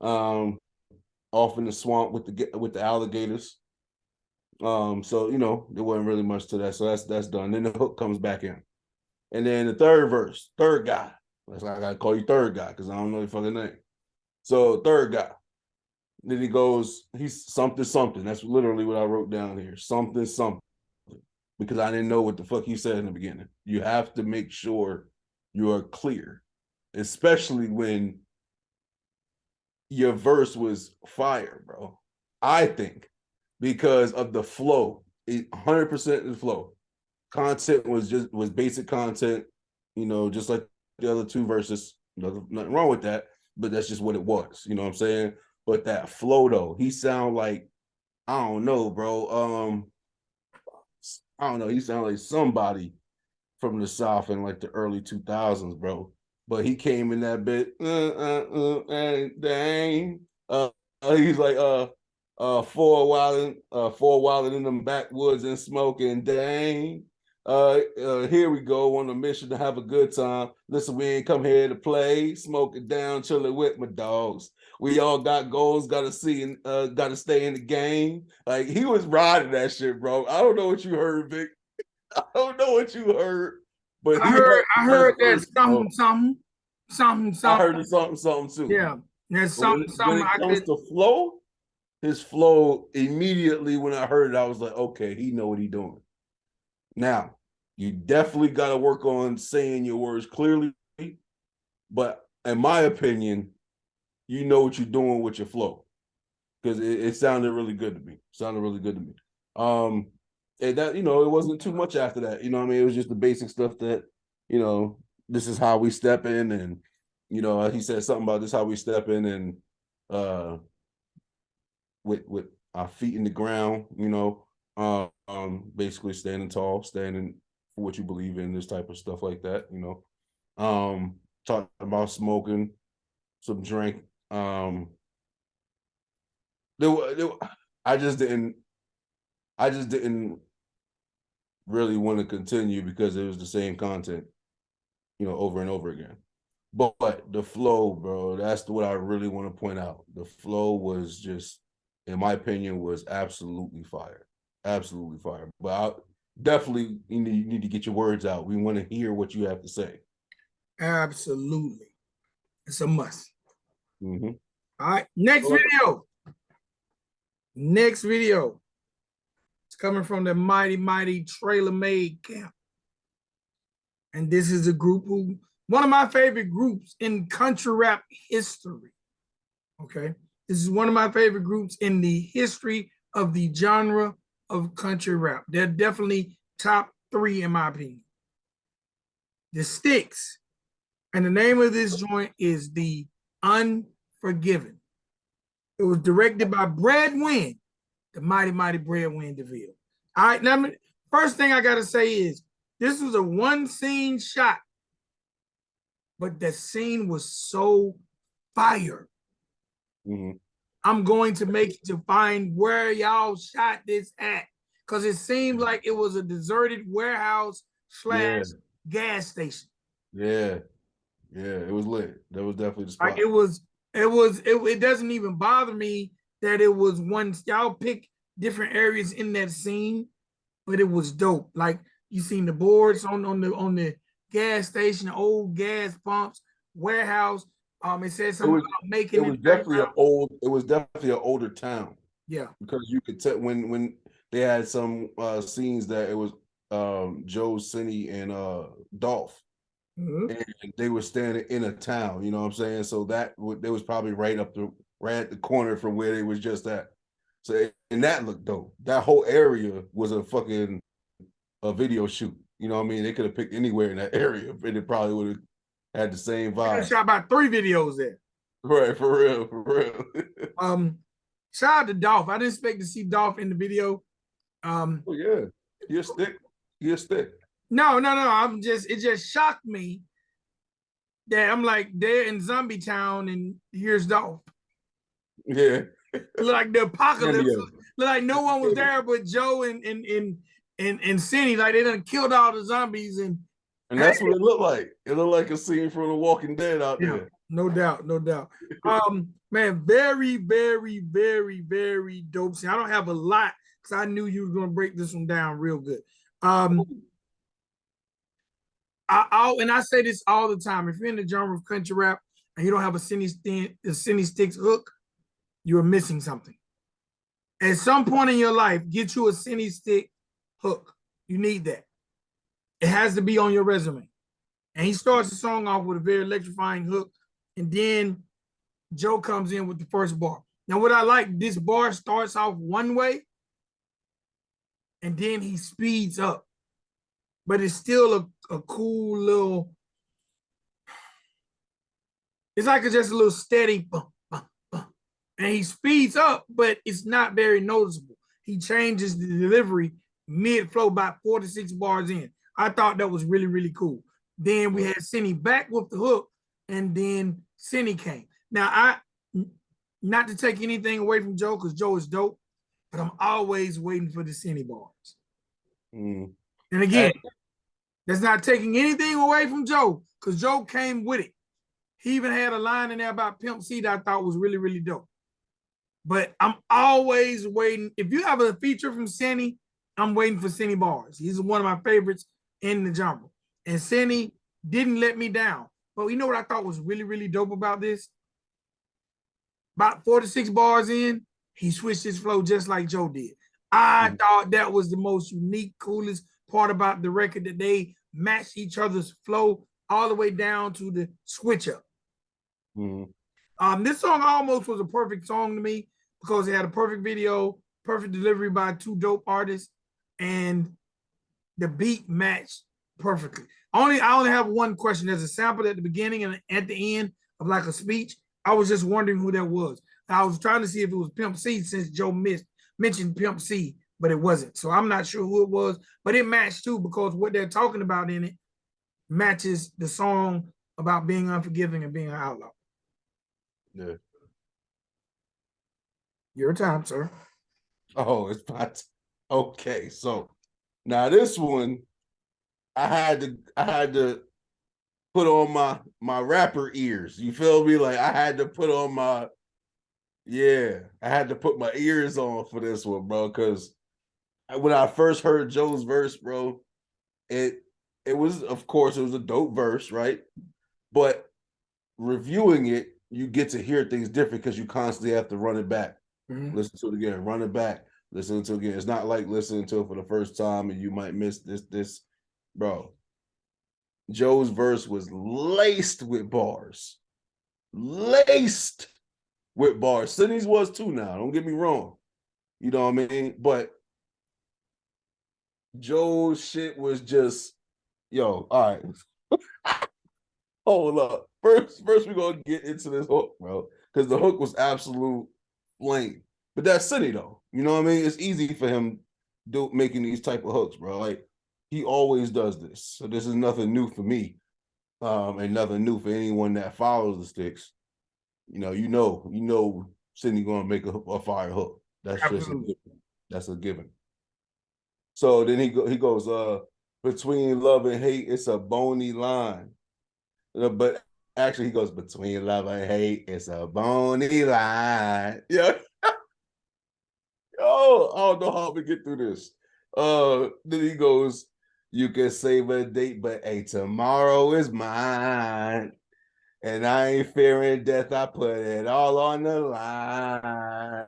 Off in the swamp with the alligators. So there wasn't really much to that. So that's done. Then the hook comes back in. And then the third verse, third guy. That's why I gotta call you third guy, because I don't know your fucking name. So third guy. Then he goes, he's something, something. That's literally what I wrote down here. Something, something. Because I didn't know what the fuck he said in the beginning. You have to make sure you are clear, especially when your verse was fire, bro. I think because of the flow, 100% the flow. Content was basic content, just like the other two verses. Nothing wrong with that, but that's just what it was. You know what I'm saying? But that flow though, he sound like, I don't know, bro. I don't know. He sound like somebody from the South in like the early 2000s, bro. But he came in that bit, dang. He's like, four wilding in them backwoods and smoking, dang. Here we go on a mission to have a good time. Listen, we ain't come here to play, smoke it down, chilling with my dogs. We all got goals, gotta see and gotta stay in the game. Like he was riding that shit, bro. I don't know what you heard, Vic. I don't know what you heard, but I heard that something. I heard it something too. Yeah, there's But when it comes to flow, his flow immediately when I heard it, I was like, okay, he know what he doing. Now, you definitely got to work on saying your words clearly, but in my opinion, you know what you're doing with your flow, because it sounded really good to me. And that, it wasn't too much after that. You know what I mean? It was just the basic stuff that, this is how we step in, and he said something about this how we step in, and with our feet in the ground, basically standing tall, standing for what you believe in, this type of stuff like that, talking about smoking some drink. I just didn't really want to continue because it was the same content, over and over again. But the flow, bro, that's what I really want to point out. The flow was just in my opinion, was absolutely fire. Absolutely fire. But definitely, you need to get your words out. We want to hear what you have to say. Absolutely. It's a must. Mm-hmm. All right. Next video. Next video. It's coming from the mighty Trailer Made camp. And this is a group one of my favorite groups in country rap history. Okay. This is one of my favorite groups in the history of the genre of country rap. They're definitely top 3 in my opinion. The Stixx. And the name of this joint is The Unforgiven. It was directed by Brad Wynn, the mighty Brad Wynn DeVille. All right, now first thing I gotta say is this was a one scene shot, but the scene was so fire. Mm-hmm. I'm going to make you to find where y'all shot this at, because it seemed like it was a deserted warehouse / gas station. Yeah, it was lit. That was definitely the spot. Like it doesn't even bother me that it was one. Y'all pick different areas in that scene, but it was dope. Like you seen the boards on the gas station, old gas pumps, warehouse. It said something about making it. It was definitely an older town. Yeah, because you could tell when they had some scenes that it was Joe, Cindy, and Dolph. mm-hmm. And they were standing in a town, you know what I'm saying? So they was probably right at the corner from where they was just at. So and that looked dope. That whole area was a video shoot. You know what I mean? They could have picked anywhere in that area, and it probably would have had the same vibe. Shot about 3 videos there. Right, for real. Shout out to Dolph. I didn't expect to see Dolph in the video. Oh yeah, you're a stick. No. It just shocked me that I'm like, they're in Zombie Town and here's Dolph. Yeah. Look like the apocalypse. Look like no one was there but Joe and Cindy. Like they done killed all the zombies and that's what it looked like. It looked like a scene from The Walking Dead out there. No doubt. Man, very dope scene. I don't have a lot because I knew you were gonna break this one down real good. I say this all the time. If you're in the genre of country rap and you don't have a Cindy Stixx hook, you're missing something. At some point in your life, get you a Cindy Stixx hook. You need that. It has to be on your resume. And he starts the song off with a very electrifying hook, and then Joe comes in with the first bar. Now, what I like, this bar starts off one way, and then he speeds up. But it's still a cool little, it's like just a little steady bump. And he speeds up, but it's not very noticeable. He changes the delivery mid-flow about 4 to 6 bars in. I thought that was really cool. Then we had Cindy back with the hook, and then Cindy came. Now, not to take anything away from Joe, because Joe is dope, but I'm always waiting for the Cindy bars. Mm. And again, that's not taking anything away from Joe, because Joe came with it. He even had a line in there about Pimp C that I thought was really dope. But I'm always waiting. If you have a feature from Cindy, I'm waiting for Cindy bars. He's one of my favorites in the genre. And Cindy didn't let me down. But you know what I thought was really dope about this? About 4 to 6 bars in, he switched his flow just like Joe did. I thought that was the most unique, coolest part about the record, that they matched each other's flow all the way down to the switch up. This song almost was a perfect song to me because it had a perfect video, perfect delivery by 2 dope artists, and the beat matched perfectly. I only have one question. There's a sample at the beginning and at the end of like a speech. I was just wondering who that was. I was trying to see if it was Pimp C, since Joe mentioned Pimp C, but it wasn't. So I'm not sure who it was, but it matched too, because what they're talking about in it matches the song about being unforgiving and being an outlaw. Yeah. Your time, sir. Oh, it's not okay. So now this one, I had to put on my rapper ears. You feel me? Like I had to put on Yeah, I had to put my ears on for this one, bro, because when I first heard Joe's verse, bro, it it was, of course, it was a dope verse, right? But reviewing it, you get to hear things different because you constantly have to run it back, listen to it again, run it back, listen to it again. It's not like listening to it for the first time and you might miss this, bro. Joe's verse was laced with bars, laced with bars. Cindy's was too now. Don't get me wrong. You know what I mean? But Joe's shit was just, yo, all right. Hold up. First we're gonna get into this hook, bro. Because the hook was absolute flame. But that's Cindy though. You know what I mean? It's easy for him making these type of hooks, bro. Like he always does this. So this is nothing new for me. And nothing new for anyone that follows the Stixx. Cindy gonna make a fire hook. That's just a given. That's a given. So then he goes, between love and hate, it's a bony line. But actually, he goes, between love and hate, it's a bony line. Yeah. Oh, I don't know how we get through this. Then he goes, you can save a date, but hey, tomorrow is mine. And I ain't fearing death. I put it all on the line.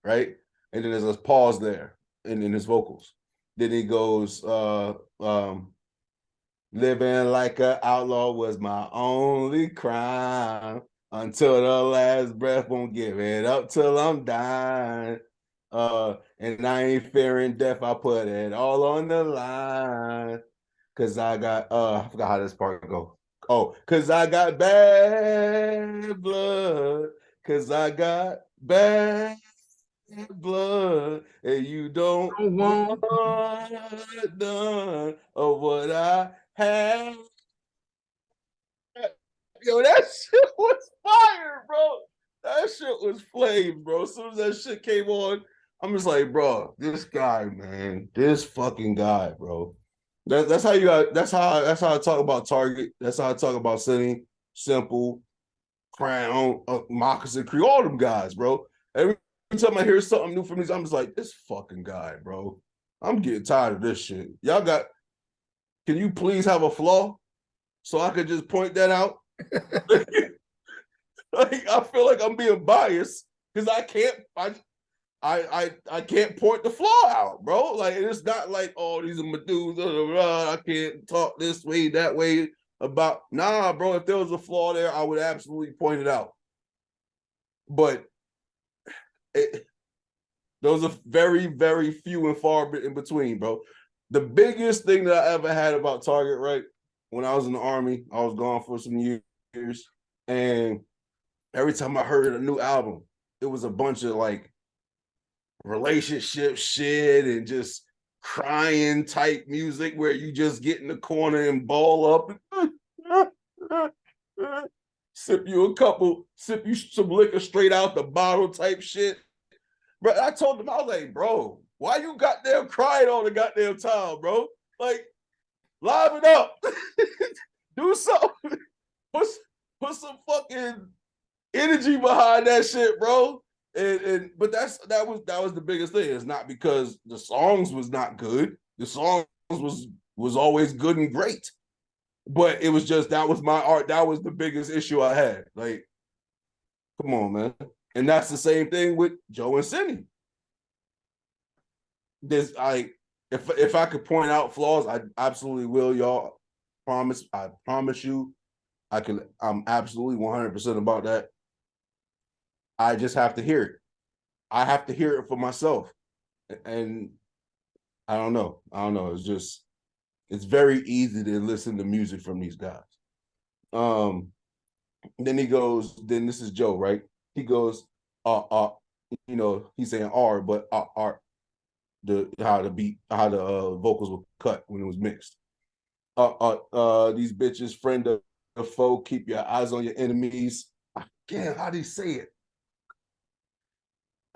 Right? And then there's a pause there in his vocals. Then he goes, living like an outlaw was my only crime. Until the last breath, won't give it up till I'm dying. And I ain't fearing death. I put it all on the line. Cause I got I forgot how this part go. Oh, cause I got bad blood. Cause I got bad blood. And you don't want none of what I have. Yo, that shit was fire, bro. That shit was flame, bro. As soon as that shit came on, I'm just like, bro, this guy, man, this fucking guy, bro. That's how you got. That's how I talk about Target. That's how I talk about Sunny, Simple, Crown, Moccasin Creek, all them guys, bro. Every time I hear something new from these, I'm just like, this fucking guy, bro. I'm getting tired of this shit. Y'all got. Can you please have a flaw so I could just point that out? Like, I feel like I'm being biased because I can't point the flaw out, bro. Like it's not like, oh, these are my dudes. I can't talk this way, that way about. Nah, bro. If there was a flaw there, I would absolutely point it out. But those are very, very few and far in between, bro. The biggest thing that I ever had about Target, right? When I was in the Army, I was gone for some years, and every time I heard a new album, it was a bunch of like relationship shit and just crying type music where you just get in the corner and ball up and sip you some liquor straight out the bottle type shit. But I told them, I was like, bro, why you goddamn crying all the goddamn time, bro? Like, liven up. Do something. Put some fucking energy behind that shit, bro. But that was the biggest thing. It's not because the songs was not good. The songs was always good and great. But it was just that was my art. That was the biggest issue I had. Like, come on, man. And that's the same thing with Joe and Cindy. If I could point out flaws, I absolutely will, y'all. I promise you, I'm absolutely 100% about that. I just have to hear it. I have to hear it for myself. And I don't know. It's very easy to listen to music from these guys. Then this is Joe, right? He goes, he's saying R, but how the vocals were cut when it was mixed. These bitches, friend of foe, keep your eyes on your enemies. Again, how do you say it?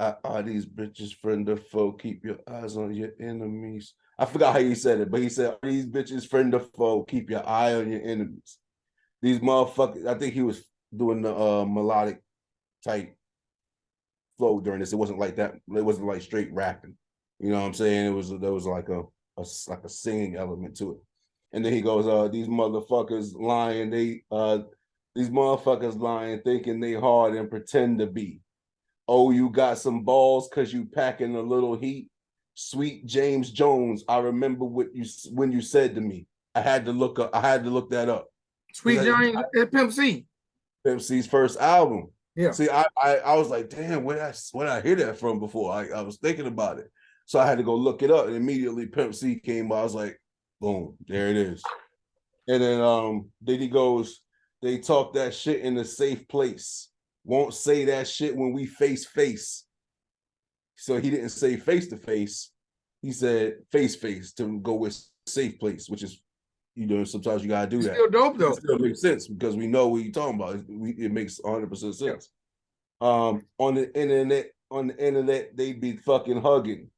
Are these bitches friend or foe? Keep your eyes on your enemies. I forgot how he said it, but he said, are these bitches friend or foe? Keep your eye on your enemies. These motherfuckers, I think he was doing the melodic type flow during this. It wasn't like that. It wasn't like straight rapping. You know what I'm saying? There was like a singing element to it. And then he goes, these motherfuckers lying, these motherfuckers lying, thinking they hard and pretend to be. Oh, you got some balls because you packing a little heat. Sweet James Jones, I remember when you said to me. I had to look that up. Sweet James, Pimp C. Pimp C's first album. Yeah. See, I was like, damn, where I hear that from before? I was thinking about it. So I had to go look it up, and immediately Pimp C came by. I was like, boom, there it is. And then he goes, they talk that shit in a safe place. Won't say that shit when we face. So he didn't say face to face. He said face to go with safe place, which is, you know, sometimes you gotta do that. Still dope though. It still makes sense because we know what you're talking about. It makes 100% sense. Yeah. On the internet, they be fucking hugging.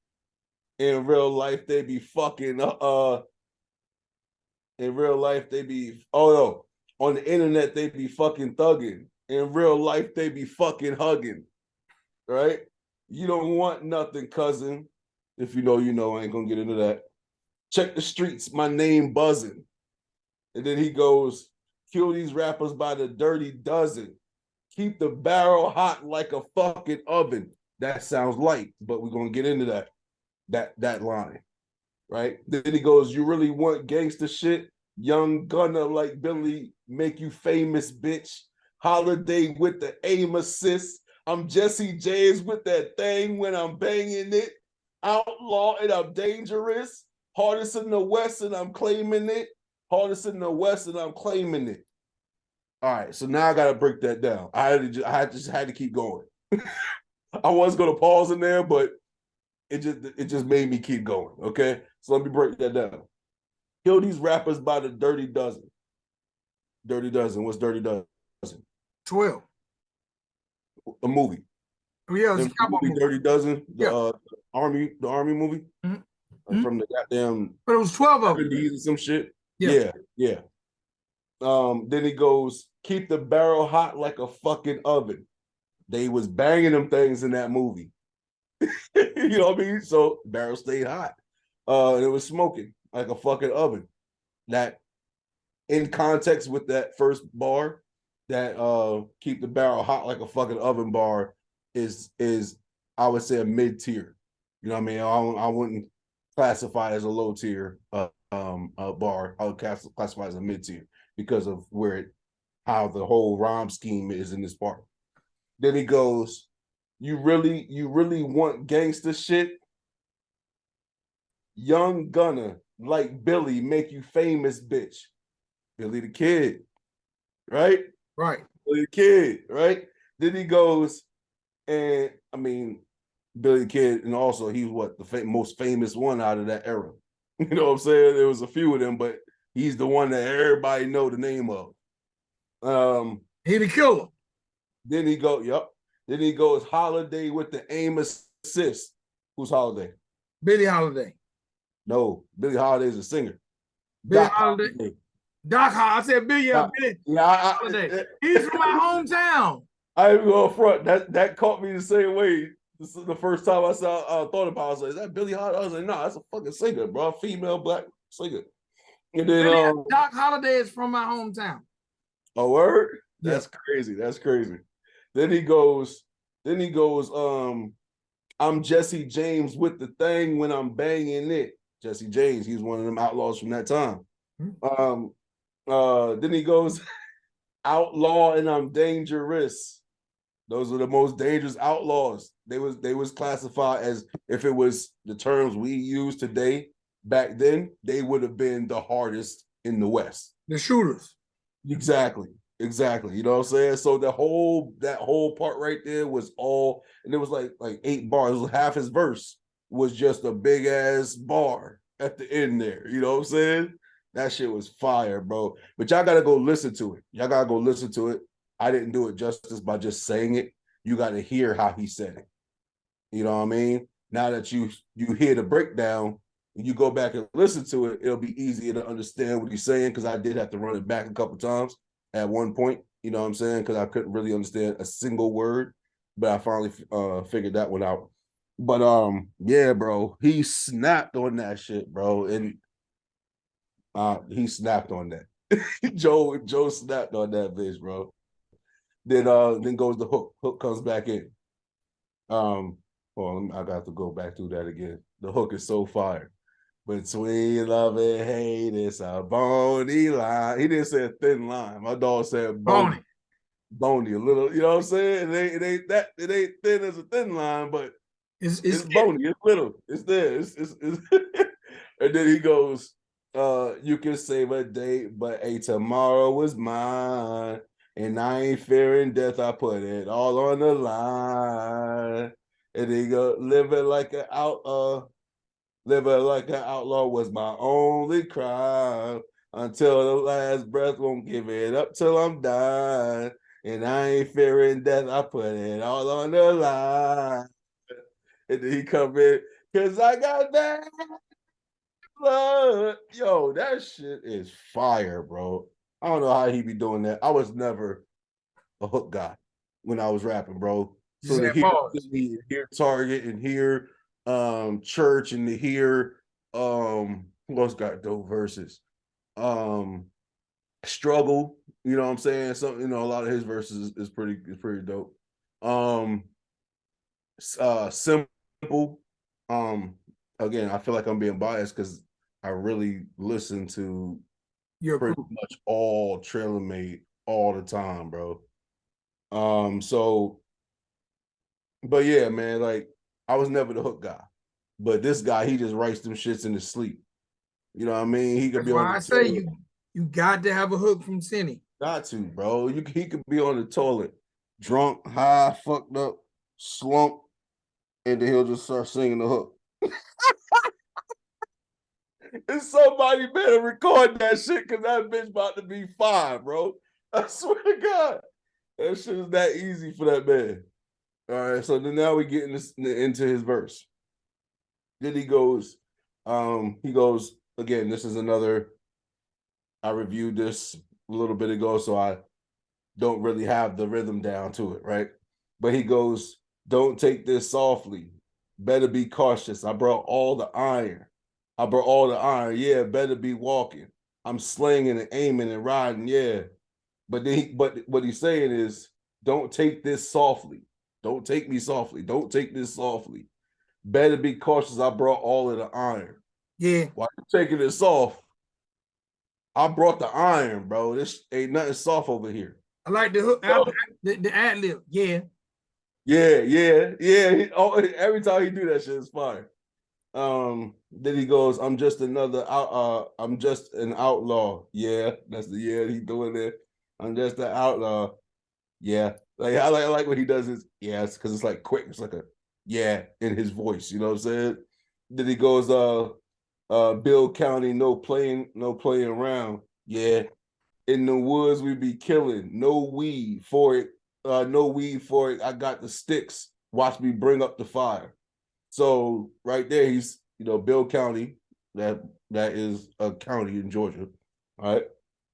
In real life, they be fucking in real life, they be on the internet, they be fucking thugging. In real life, they be fucking hugging. Right? You don't want nothing, cousin. If you know, you know. I ain't gonna get into that. Check the streets, my name buzzing. And then he goes, kill these rappers by the dirty dozen. Keep the barrel hot like a fucking oven. That sounds light, but we're gonna get into that line. Right? Then he goes, you really want gangster shit? Young gunner like Billy, make you famous, bitch. Holiday with the aim assist. I'm Jesse James with that thing when I'm banging it. Outlaw and I'm dangerous. Hardest in the West and I'm claiming it. Hardest in the West and I'm claiming it. All right, so now I gotta break that down. I just had to keep going. I was gonna pause in there, but it just made me keep going. Okay, so let me break that down. Kill these rappers by the dirty dozen. Dirty dozen. What's dirty dozen? 12. A movie. Oh, yeah, it's a movie, Dirty Dozen, the army movie. Mm-hmm. From the goddamn. But it was 12 of them. And some shit. Yeah. Then he goes, keep the barrel hot like a fucking oven. They was banging them things in that movie. You know what I mean? So barrel stayed hot. And it was smoking like a fucking oven. That in context with that first bar, that keep the barrel hot like a fucking oven bar is I would say a mid-tier. You know what I mean? I wouldn't classify it as a low tier bar. I would classify it as a mid-tier because of how the whole rhyme scheme is in this part. Then he goes, you really want gangster shit? Young gunner like Billy make you famous, bitch. Billy the Kid, right? Right. Billy the Kid, right? Then he goes, and I mean, Billy the Kid, and also he was what the most famous one out of that era. You know what I'm saying? There was a few of them, but he's the one that everybody know the name of. He the killer. Then he goes Holiday with the aim assist. Who's Holiday? Billie Holiday. No, Billie Holiday's a singer. Billie Holiday. Doc Holiday. I said Billie Holiday. He's from my hometown. I ain't going front. That caught me the same way. This is the first time I thought about it. I was like, is that Billie Holiday? I was like, no, that's a fucking singer, bro. Female black singer. And then Doc Holiday is from my hometown. A word? That's crazy. That's crazy. Then he goes, I'm Jesse James with the thing when I'm banging it. Jesse James, he's one of them outlaws from that time. Then he goes, outlaw and I'm dangerous. Those are the most dangerous outlaws. They was classified as, if it was the terms we use today, back then, they would have been the hardest in the West. The shooters. Exactly. You know what I'm saying? So that whole part right there was all, and it was like 8 bars. Half his verse was just a big ass bar at the end there. You know what I'm saying? That shit was fire, bro. But y'all gotta go listen to it. I didn't do it justice by just saying it. You gotta hear how he said it. You know what I mean? Now that you hear the breakdown, and you go back and listen to it, it'll be easier to understand what he's saying, because I did have to run it back a couple times at one point, you know what I'm saying? Because I couldn't really understand a single word. but I finally figured that one out. But yeah, bro, he snapped on that shit, bro, and he snapped on that. Joe snapped on that bitch, bro. Then goes the hook. Hook comes back in. Well, I got to go back through that again. The hook is so fire. Between love and hate, it's a bony line. He didn't say a thin line. My dog said bony. Bony, a little, you know what I'm saying? It ain't thin as a thin line, but it's bony, it's little, it's there. It's and then he goes, you can save a date, but a tomorrow was mine. And I ain't fearing death, I put it all on the line. And he go, living like an outlaw was my only crime. Until the last breath, won't give it up till I'm dying. And I ain't fearing death, I put it all on the line. And then he come in, cause I got that blood. Yo, that shit is fire, bro. I don't know how he be doing that. I was never a hook guy when I was rapping, bro. So to hear Target and hear Church and to hear who else got dope verses? Struggle, you know what I'm saying? So, you know, a lot of his verses is pretty dope. Simple. Again, I feel like I'm being biased because I really listen to pretty much all Trailer Made all the time, bro. So, but yeah, man, like I was never the hook guy, but this guy, he just writes them shits in his sleep. You know what I mean? He could be on the toilet. You got to have a hook from Cindy. Got to, bro. He could be on the toilet, drunk, high, fucked up, slumped, and then he'll just start singing the hook. And somebody better record that shit because that bitch about to be fire, bro. I swear to God. That shit is that easy for that man. All right, so then now we get into his verse. Then he goes, again, this is another, I reviewed this a little bit ago, so I don't really have the rhythm down to it, right? But he goes, don't take this softly. Better be cautious. I brought all the iron. Yeah, better be walking. I'm slinging and aiming and riding, yeah. But what he's saying is, don't take this softly. Don't take me softly. Don't take this softly. Better be cautious. I brought all of the iron. Yeah. Why you taking it soft? I brought the iron, bro. This ain't nothing soft over here. I like the hook, the ad lib. Yeah. Yeah. Every time he do that shit, it's fire. Then he goes, I'm just an outlaw. Yeah, that's the he doing it. I'm just an outlaw. Yeah. Like I like what he does is yes, because it's like quick, it's like a yeah in his voice, you know what I'm saying? Then he goes, Bill County, no playing around. Yeah. In the woods we be killing. No weed for it. No weed for it. I got the Stixx. Watch me bring up the fire. So right there, he's Bill County. That is a county in Georgia. All right.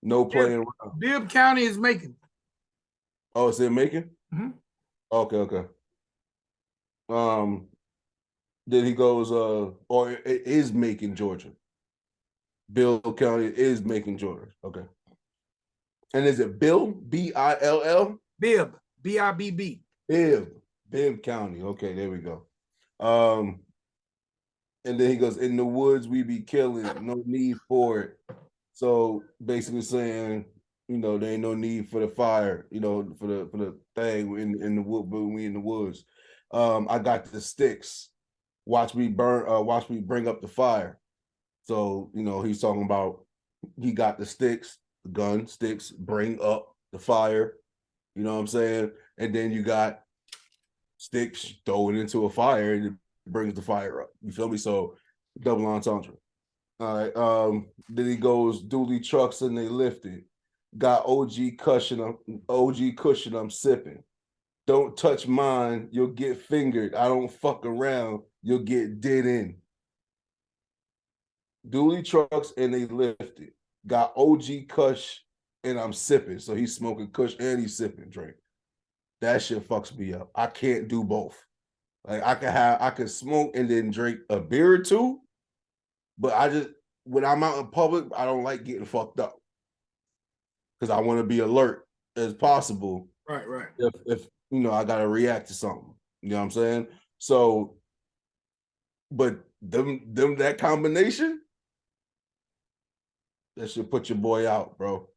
No playing around. Bibb County is Macon. Oh, it's in Macon? Mm-hmm. Okay. Then he goes, or it is Macon, Georgia. Bill County is Macon, Georgia. Okay. And is it Bill? B-I-L-L? Bibb. B-I-B-B. Bibb County. Okay, there we go. And then he goes, in the woods we be killing, no need for it. So basically saying, there ain't no need for the fire, for the thing in the wood, but we in the woods. I got the Stixx. Watch me bring up the fire. So, he's talking about he got the Stixx, the gun, Stixx, bring up the fire. You know what I'm saying? And then you got Stixx, throw it into a fire and it brings the fire up. You feel me? So double entendre. All right. Then he goes, dually trucks and they lifted. Got OG cushion, I'm sipping. Don't touch mine, you'll get fingered. I don't fuck around, you'll get did in. Dually trucks and they lifted. Got OG Kush and I'm sipping. So he's smoking Kush and he's sipping drink. that shit fucks me up. I can't do both. Like I could smoke and then drink a beer or two, but when I'm out in public, I don't like getting fucked up because I want to be alert as possible. Right, right. If I gotta react to something. You know what I'm saying? So, but them that combination, that should put your boy out, bro.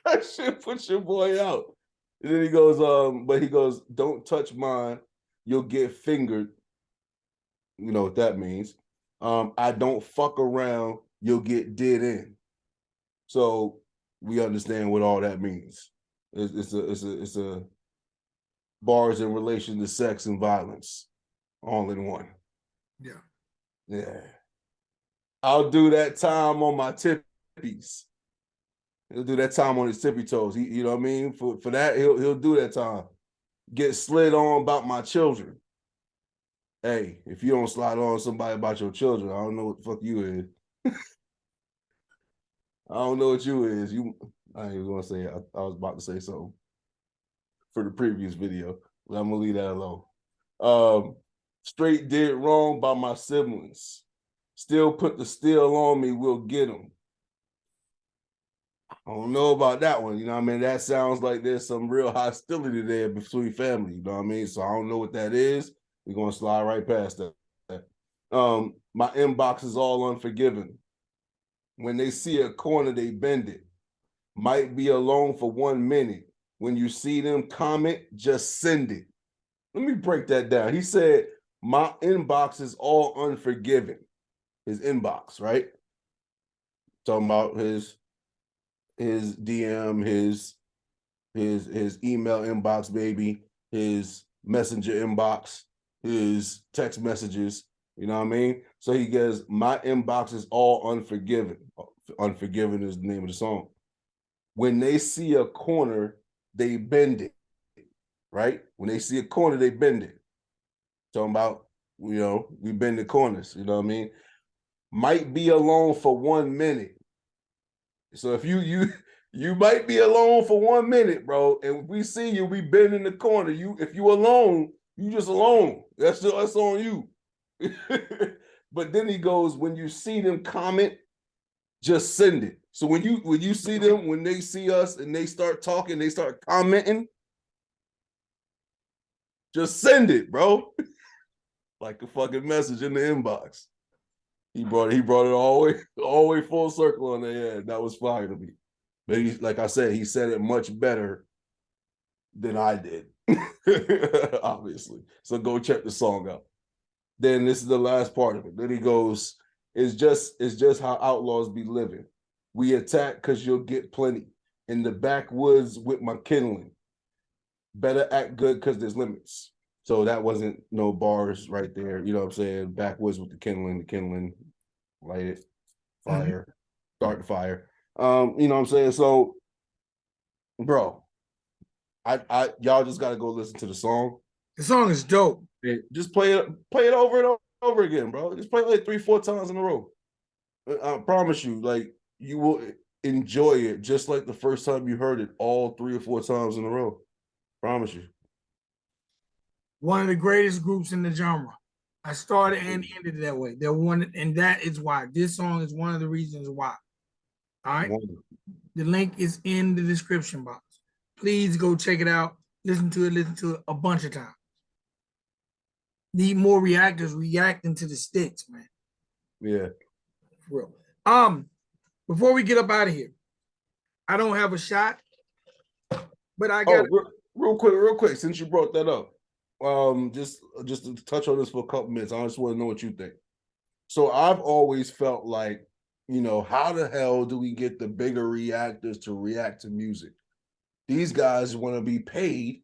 That should put your boy out. And then he goes, but he goes, don't touch mine, you'll get fingered. You know what that means. I don't fuck around, you'll get dead in. So we understand what all that means. It's a bars in relation to sex and violence, all in one. Yeah. Yeah. I'll do that time on my tippies. He'll do that time on his tippy toes. You know what I mean? For that, he'll do that time. Get slid on about my children. Hey, if you don't slide on somebody about your children, I don't know what the fuck you is. I don't know what you is. I ain't gonna say. I was about to say something for the previous video, but I'm gonna leave that alone. Straight did wrong by my siblings. Still put the steel on me. We'll get them. I don't know about that one. You know what I mean? That sounds like there's some real hostility there between family. You know what I mean? So I don't know what that is. We're gonna slide right past that. My inbox is all unforgiving. When they see a corner, they bend it. Might be alone for 1 minute. When you see them comment, just send it. Let me break that down. He said, my inbox is all unforgiving. His inbox, right? Talking about his DM, his email inbox, baby, his messenger inbox, his text messages. You know what I mean? So he goes, my inbox is all unforgiving. Unforgiven is the name of the song. When they see a corner, they bend it. Right? When they see a corner, they bend it. Talking about, we bend the corners. You know what I mean? Might be alone for 1 minute. So if you might be alone for 1 minute, bro, and we see you, we bend in the corner. If you alone, you just alone. That's on you. But then he goes, when you see them comment, just send it. So when you see them, when they see us and they start talking, they start commenting, just send it, bro. Like a fucking message in the inbox. He brought it all the way full circle on the head. That was fire to me. But like I said, he said it much better than I did. Obviously. So go check the song out. Then this is the last part of it. Then he goes, it's just how outlaws be living. We attack because you'll get plenty. In the backwoods with my kindling. Better act good because there's limits. So that wasn't no bars right there. You know what I'm saying? Backwoods with the kindling, light it, fire, start the fire. You know what I'm saying? So, bro, I y'all just gotta go listen to the song. The song is dope. Just play it over and over again, bro. Just play it like 3-4 times in a row. I promise you, like you will enjoy it just like the first time you heard it all 3 or 4 times in a row. Promise you. One of the greatest groups in the genre. I started and ended that way. They're one, and that is why this song is one of the reasons why. All right. The link is in the description box. Please go check it out. Listen to it a bunch of times. Need more reactors reacting to the Stixx, man. Yeah. For real. Before we get up out of here, I don't have a shot, but I got real quick, since you brought that up. Just to touch on this for a couple minutes. I just want to know what you think. So I've always felt like, how the hell do we get the bigger reactors to react to music? These guys want to be paid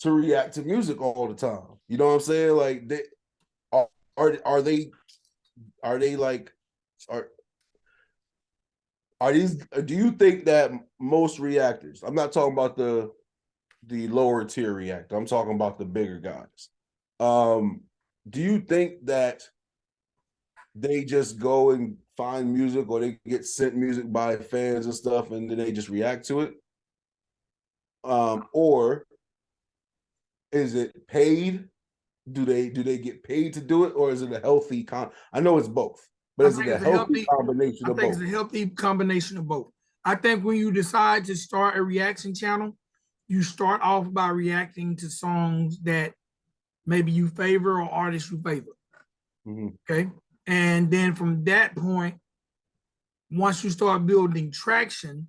to react to music all the time. You know what I'm saying? Like they are they like are these? Do you think that most reactors? I'm not talking about the lower tier reactor. I'm talking about the bigger guys. Do you think that they just go and find music or they get sent music by fans and stuff and then they just react to it? Or is it paid? Do they get paid to do it, or is it a healthy I know it's both, but is it a healthy combination of both? I think it's a healthy combination of both. I think when you decide to start a reaction channel, you start off by reacting to songs that maybe you favor or artists you favor. Okay. And then from that point, once you start building traction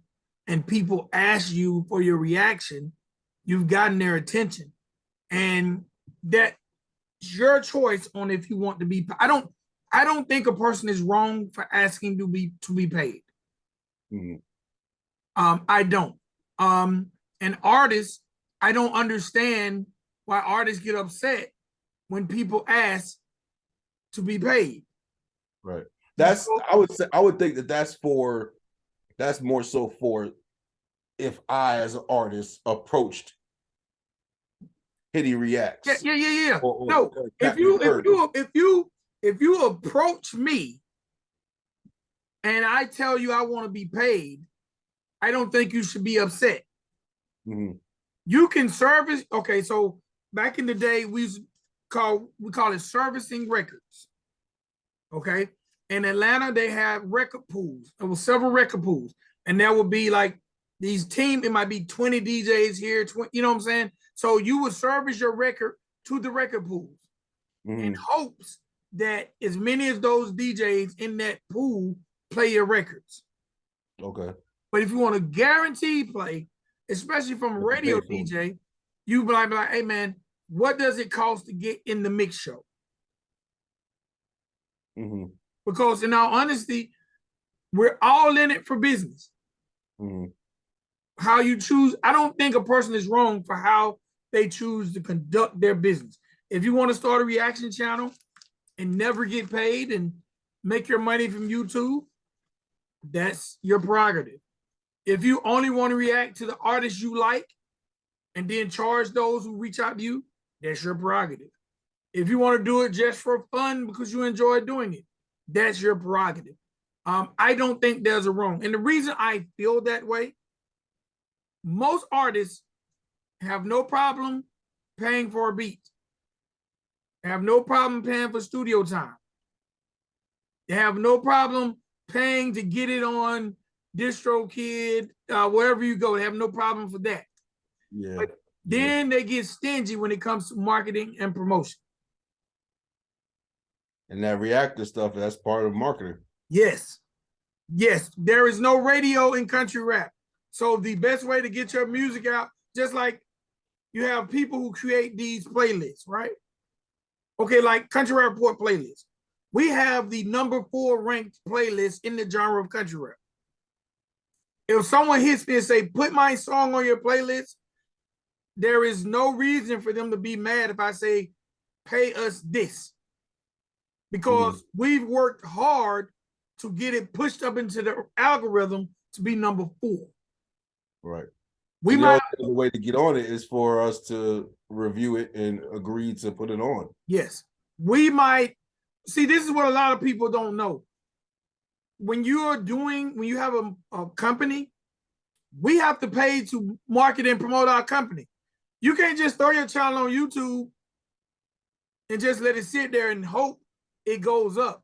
and people ask you for your reaction, you've gotten their attention. And that's your choice on if you want to be. I don't think a person is wrong for asking to be paid. I don't. And artists, I don't understand why artists get upset when people ask to be paid. Right. I would think that's more so for if I as an artist approached Hitty Reacts. Yeah. No, if you approach me and I tell you I want to be paid, I don't think you should be upset. You can service. Okay, so back in the day, we call it servicing records. Okay, in Atlanta, they have record pools. There were several record pools, and there would be like these teams. It might be 20 DJs here, 20. You know what I'm saying? So you would service your record to the record pools in hopes that as many of those DJs in that pool play your records. Okay. But if you want to guarantee play, especially from a radio DJ, you be like, hey man, what does it cost to get in the mix show? Because in all honesty, we're all in it for business. How you choose, I don't think a person is wrong for how they choose to conduct their business. If you want to start a reaction channel and never get paid and make your money from YouTube, that's your prerogative. If you only want to react to the artists you like and then charge those who reach out to you, that's your prerogative. If you want to do it just for fun because you enjoy doing it, that's your prerogative. I don't think there's a wrong. And the reason I feel that way, most artists have no problem paying for a beat. They have no problem paying for studio time. They have no problem paying to get it on DistroKid, wherever you go. They have no problem for that. Yeah. But then they get stingy when it comes to marketing and promotion. And that reactor stuff, that's part of marketing. Yes. There is no radio in country rap. So the best way to get your music out, just like you have people who create these playlists, right? Okay, like Country Rap Report playlist. We have the number 4 ranked playlist in the genre of country rap. If someone hits me and say, put my song on your playlist, there is no reason for them to be mad if I say, pay us this. Because we've worked hard to get it pushed up into the algorithm to be number 4. Right. We might the way to get on it is for us to review it and agree to put it on. Yes. We might see, this is what a lot of people don't know. When you have a company, we have to pay to market and promote our company. You can't just throw your channel on YouTube and just let it sit there and hope it goes up.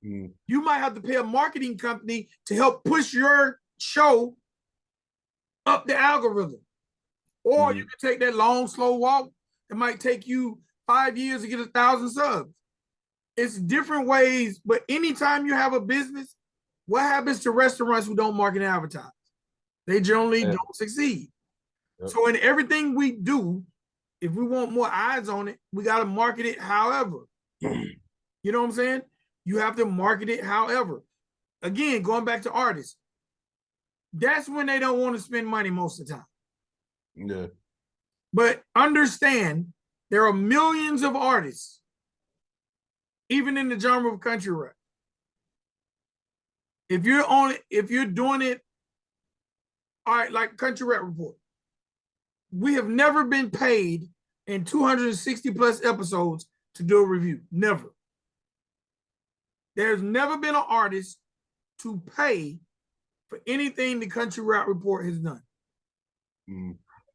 You might have to pay a marketing company to help push your show up the algorithm. Or you can take that long, slow walk. It might take you 5 years to get 1,000 subs. It's different ways, but anytime you have a business, what happens to restaurants who don't market and advertise? They generally don't succeed. So in everything we do, if we want more eyes on it, we got to market it however. You know what I'm saying? You have to market it however. Again, going back to artists, that's when they don't want to spend money most of the time. Yeah. But understand, there are millions of artists, even in the genre of country rap. If you're doing it, all right, like Country Rap Report, we have never been paid in 260 plus episodes to do a review. Never. There's never been an artist to pay for anything the Country Rap Report has done.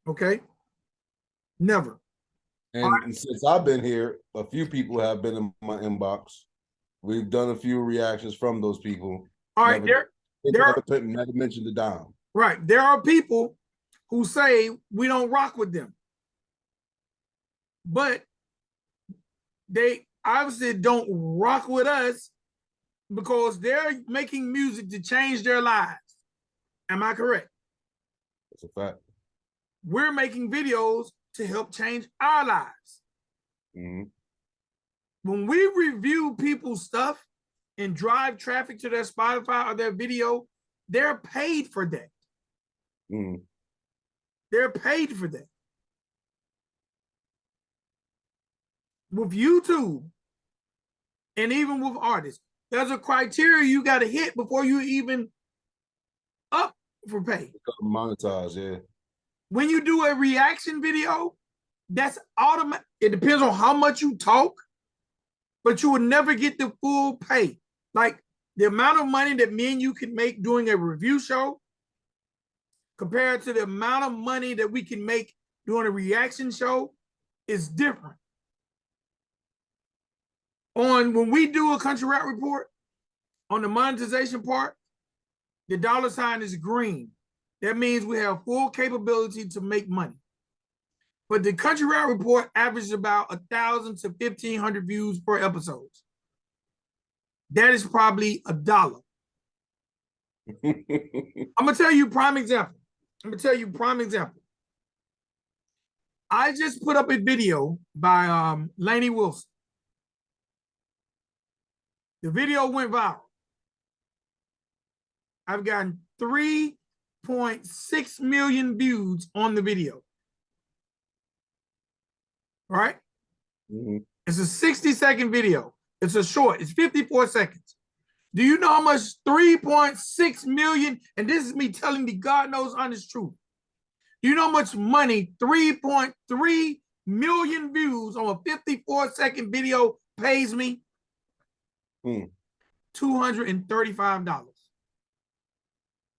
Okay? Never. And since I've been here, a few people have been in my inbox. We've done a few reactions from those people. All right, Never mentioned the dime. right. There are people who say we don't rock with them, but they obviously don't rock with us because they're making music to change their lives. Am I correct? That's a fact. We're making videos to help change our lives. Mm-hmm. When we review people's stuff and drive traffic to their Spotify or their video, they're paid for that. Mm-hmm. They're paid for that. With YouTube and even with artists, there's a criteria you got to hit before you even up for pay. Monetize, yeah. When you do a reaction video, that's automatic. It depends on how much you talk, but you will never get the full pay. Like the amount of money that me and you can make doing a review show compared to the amount of money that we can make doing a reaction show is different. When we do a country rap report, on the monetization part, the dollar sign is green. That means we have full capability to make money. But the country rap report averages about 1,000 to 1,500 views per episode. That is probably $1. I'm gonna tell you prime example. I just put up a video by Lainey Wilson. The video went viral. I've gotten 3.6 million views on the video. Right? Mm-hmm. It's a 60-second video. It's a short. It's 54 seconds. Do you know how much 3.6 million, and this is me telling the God knows honest truth. Do you know how much money 3.3 million views on a 54-second video pays me? $235.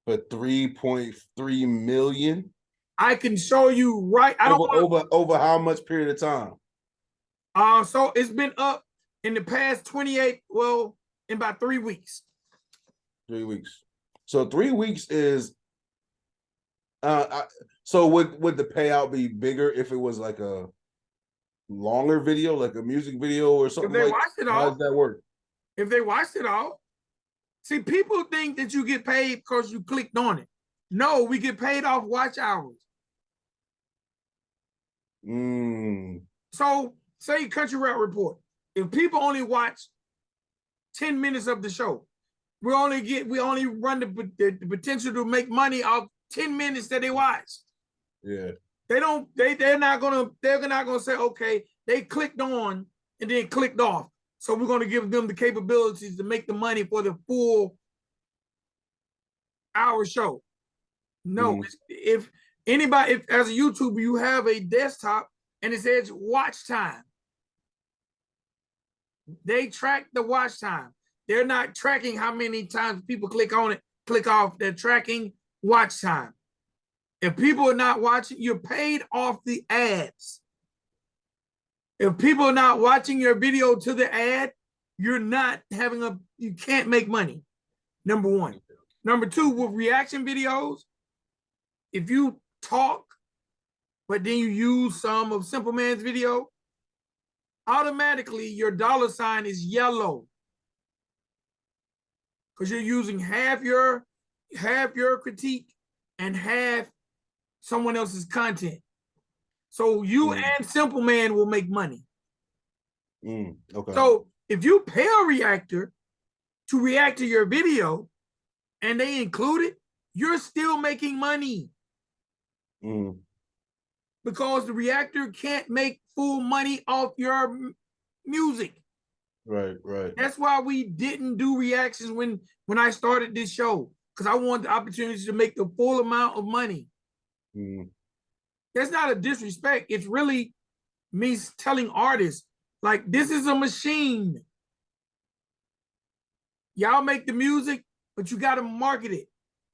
For 3.3 million? I can show you right. Over how much period of time? So it's been up in the past 28, well, in about 3 weeks. 3 weeks. So 3 weeks is so would the payout be bigger if it was like a longer video, like a music video or something? If they watched it all. How does that work? If they watched it all. See, people think that you get paid because you clicked on it. No, we get paid off watch hours. So, say Country Rap Report. If people only watch 10 minutes of the show, we only run the potential to make money off 10 minutes that they watch. Yeah. They're not gonna say, okay, they clicked on and then clicked off. So we're gonna give them the capabilities to make the money for the full hour show. No, if as a YouTuber, you have a desktop and it says watch time. They track the watch time. They're not tracking how many times people click on it, click off. They're tracking watch time. If people are not watching, you're paid off the ads. If people are not watching your video to the ad, you can't make money. Number one. Number two, with reaction videos, if you talk, but then you use some of Simple Man's video, automatically your dollar sign is yellow. Because you're using half your critique and half someone else's content. So you and Simple Man will make money. Okay. So if you pay a reactor to react to your video and they include it, you're still making money. Because the reactor can't make full money off your music. Right. That's why we didn't do reactions when I started this show, because I wanted the opportunity to make the full amount of money. That's not a disrespect. It's really me telling artists, like, this is a machine. Y'all make the music, but you got to market it.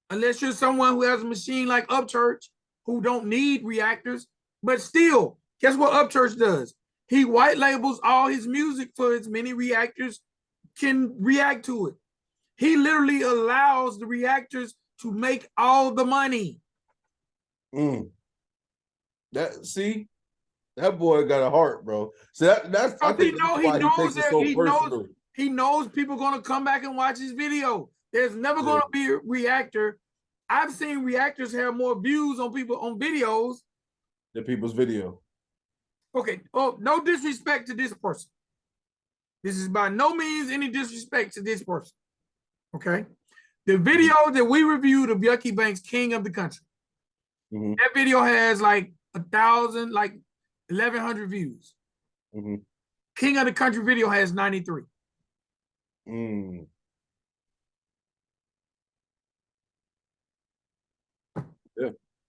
Unless you're someone who has a machine like Upchurch, who don't need reactors, but still, Guess what Upchurch does? He white labels all his music for as many reactors can react to it. He literally allows the reactors to make all the money. That boy got a heart, bro. So that's I think that's why he takes it so personal. He knows people gonna come back and watch his video. There's never gonna be a reactor. I've seen reactors have more views on people on videos than people's video. Okay. Oh, no disrespect to this person. This is by no means any disrespect to this person. Okay. The video that we reviewed of Yucky Banks, King of the Country, that video has like 1,000, like 1,100 views. King of the Country video has 93. Yeah.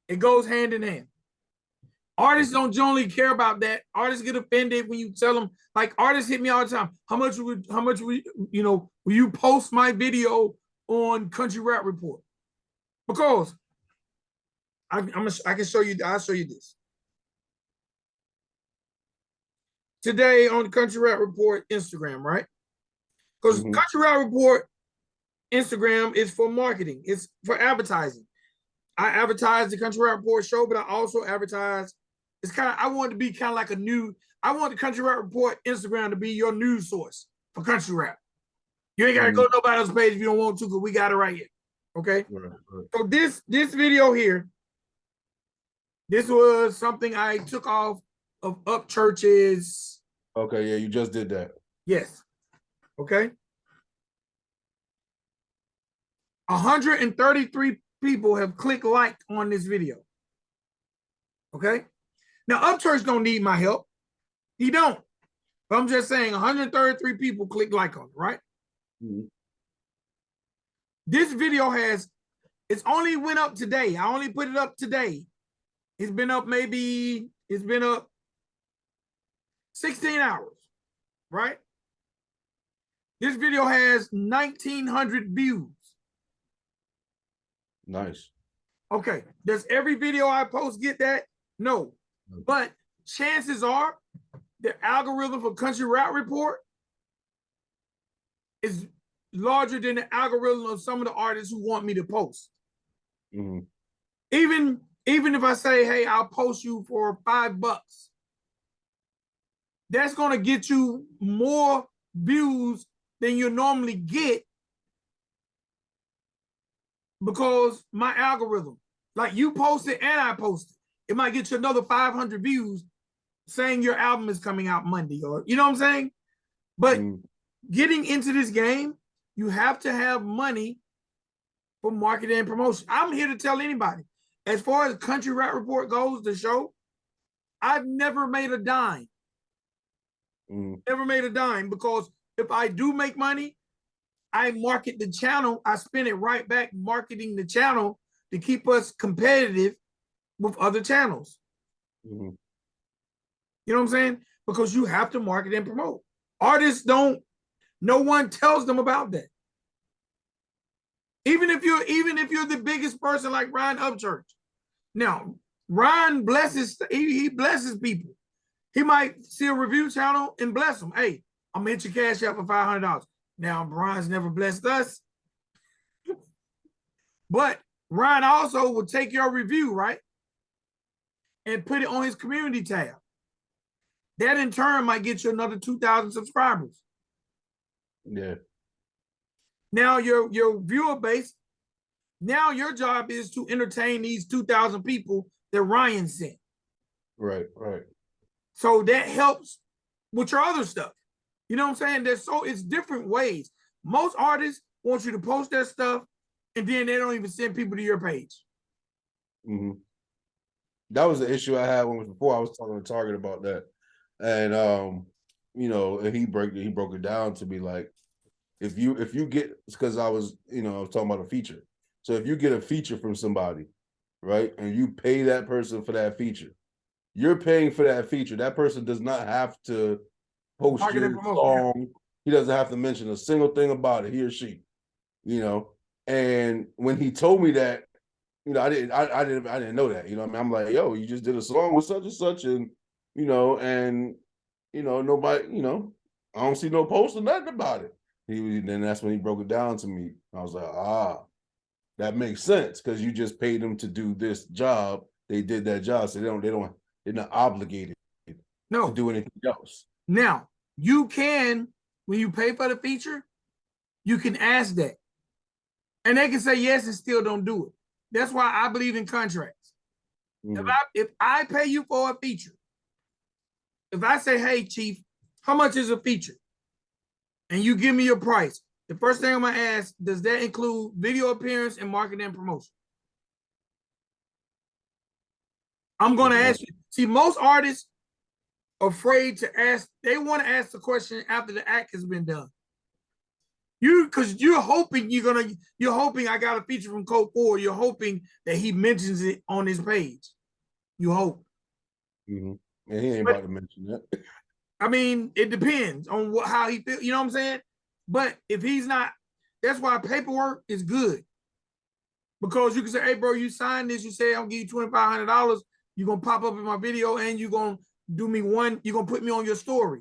It goes hand in hand. Artists don't generally care about that. Artists get offended when you tell them, like artists hit me all the time. How much will you post my video on Country Rap Report? Because I can show you, I'll show you this. Today on Country Rap Report Instagram, right? Because Country Rap Report Instagram is for marketing. It's for advertising. I advertise the Country Rap Report show, but I also advertise. It's kind of, I want it to be kind of like I want the Country Rap Report Instagram to be your news source for country rap. You ain't got to go to nobody else's page if you don't want to, because we got it right here. Okay? Right. So this video here, this was something I took off of Upchurch's. Okay, yeah, you just did that. Yes. Okay? 133 people have clicked like on this video. Okay? Now, Upchurch don't need my help. He don't. But I'm just saying 133 people click like on it, right? This video it's only went up today. I only put it up today. It's been up 16 hours, right? This video has 1,900 views. Nice. Okay. Does every video I post get that? No. But chances are the algorithm for Country Rap Report is larger than the algorithm of some of the artists who want me to post. Even if I say, hey, I'll post you for $5, that's going to get you more views than you normally get, because my algorithm, like you post it and I post it might get you another 500 views saying your album is coming out Monday, or you know what I'm saying? But getting into this game, you have to have money for marketing and promotion. I'm here to tell anybody, as far as Country Rap Report goes, the show, I've never made a dime. Never made a dime, because if I do make money, I market the channel. I spend it right back marketing the channel to keep us competitive with other channels. You know what I'm saying? Because you have to market and promote. Artists don't, no one tells them about that. Even if you're the biggest person like Ryan Upchurch. Now, Ryan blesses, he blesses people. He might see a review channel and bless them. Hey, I'm gonna hit your cash out for $500. Now, Ryan's never blessed us. But Ryan also will take your review, right? And put it on his community tab. That in turn might get you another 2,000 subscribers. Yeah. Now your viewer base, now your job is to entertain these 2,000 people that Ryan sent. Right, right. So that helps with your other stuff. You know what I'm saying? It's different ways. Most artists want you to post their stuff and then they don't even send people to your page. That was the issue I had before I was talking to Target about that. And and he broke it down to be like, if you get, because I was talking about a feature. So if you get a feature from somebody, right, and you pay that person for that feature, you're paying for that feature. That person does not have to post your song. Yeah. He doesn't have to mention a single thing about it, he or she. And when he told me that, I didn't know that. I'm like, yo, you just did a song with such and such, and and nobody, I don't see no post or nothing about it. Then that's when he broke it down to me. I was like, that makes sense because you just paid them to do this job. They did that job, so they're not obligated to do anything else. Now, you can, when you pay for the feature, you can ask that. And they can say yes and still don't do it. That's why I believe in contracts. Mm-hmm. If I pay you for a feature, if I say, hey, Chief, how much is a feature? And you give me your price, the first thing I'm going to ask, does that include video appearance and marketing and promotion? I'm going to ask you. See, most artists are afraid to ask. They want to ask the question after the act has been done. Because you're hoping I got a feature from Code 4. You're hoping that he mentions it on his page. You hope. Mm-hmm. And he ain't about to mention that. I mean, it depends on how he feels. You know what I'm saying? But if he's not, that's why paperwork is good. Because you can say, hey, bro, you signed this. You say, I'll give you $2,500. You're going to pop up in my video and you're going to do me one. You're going to put me on your story.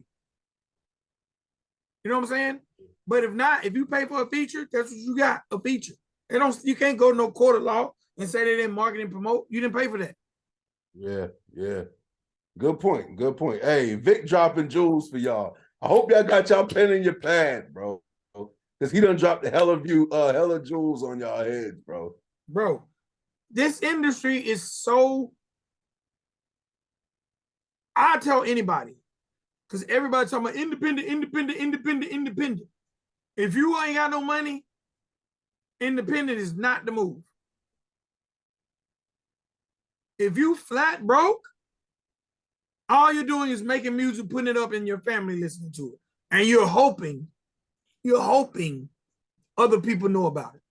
You know what I'm saying? But if not, if you pay for a feature, that's what you got, a feature. You can't go to no court of law and say they didn't market and promote. You didn't pay for that. Yeah. Good point. Hey, Vic dropping jewels for y'all. I hope y'all got y'all pen in your pad, bro. Because he done dropped the hella jewels on y'all heads, bro. Bro, this industry is so... I tell anybody, because everybody talking about independent. If you ain't got no money, independent is not the move. If you flat broke, all you're doing is making music, putting it up, and your family listening to it. And you're hoping other people know about it.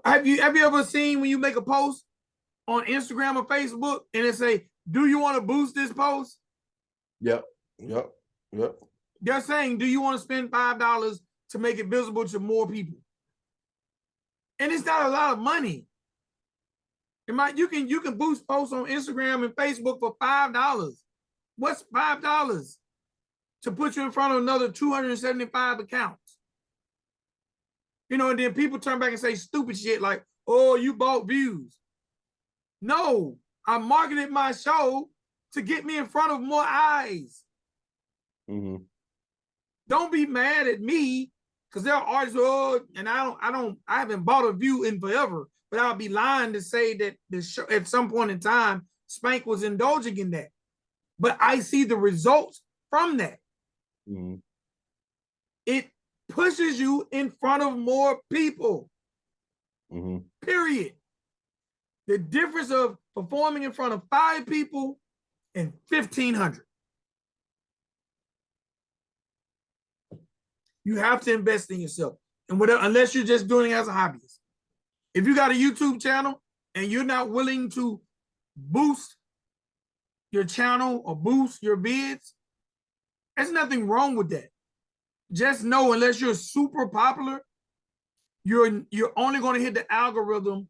Have you ever seen when you make a post on Instagram or Facebook and it say, do you want to boost this post? Yep. They're saying, do you want to spend $5 to make it visible to more people? And it's not a lot of money. You can boost posts on Instagram and Facebook for $5. What's $5 to put you in front of another 275 accounts? And then people turn back and say stupid shit like, oh, you bought views. No, I marketed my show to get me in front of more eyes. Mm-hmm. Don't be mad at me because there are artists, and I haven't bought a view in forever, but I'll be lying to say that the show at some point in time, Spank was indulging in that. But I see the results from that. Mm-hmm. It pushes you in front of more people. Mm-hmm. Period. The difference of performing in front of 5 people and 1,500. You have to invest in yourself. And unless you're just doing it as a hobbyist. If you got a YouTube channel and you're not willing to boost your channel or boost your bids, there's nothing wrong with that. Just know, unless you're super popular, you're only going to hit the algorithm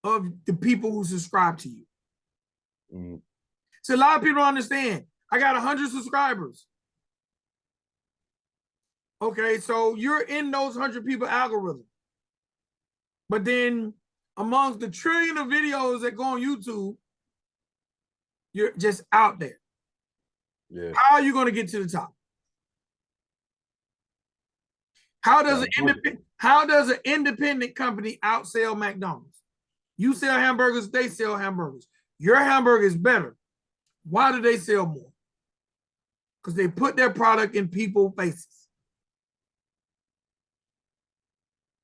of the people who subscribe to you. Mm-hmm. So a lot of people don't understand. I got 100 subscribers. Okay, so you're in those 100 people algorithm. But then amongst the trillion of videos that go on YouTube, you're just out there. Yeah. How are you going to get to the top? How does an independent company outsell McDonald's? You sell hamburgers, they sell hamburgers. Your hamburger is better. Why do they sell more? Because they put their product in people's faces.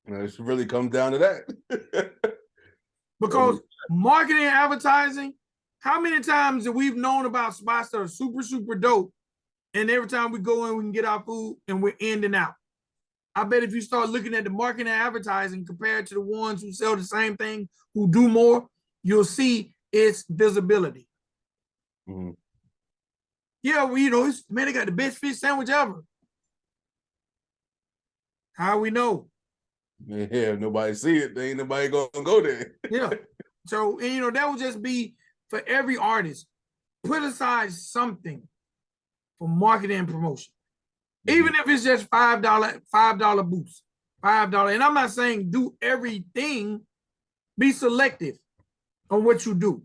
It really comes down to that. Because marketing and advertising, how many times have we known about spots that are super, super dope, and every time we go in, we can get our food and we're in and out? I bet if you start looking at the marketing and advertising compared to the ones who sell the same thing, who do more, you'll see its visibility. Mm-hmm. Yeah, well, man, they got the best fish sandwich ever. How we know? Yeah, if nobody see it, there ain't nobody gonna go there. Yeah. So, that would just be for every artist. put aside something for marketing and promotion. Even if it's just $5 boost, $5. And I'm not saying do everything, be selective on what you do.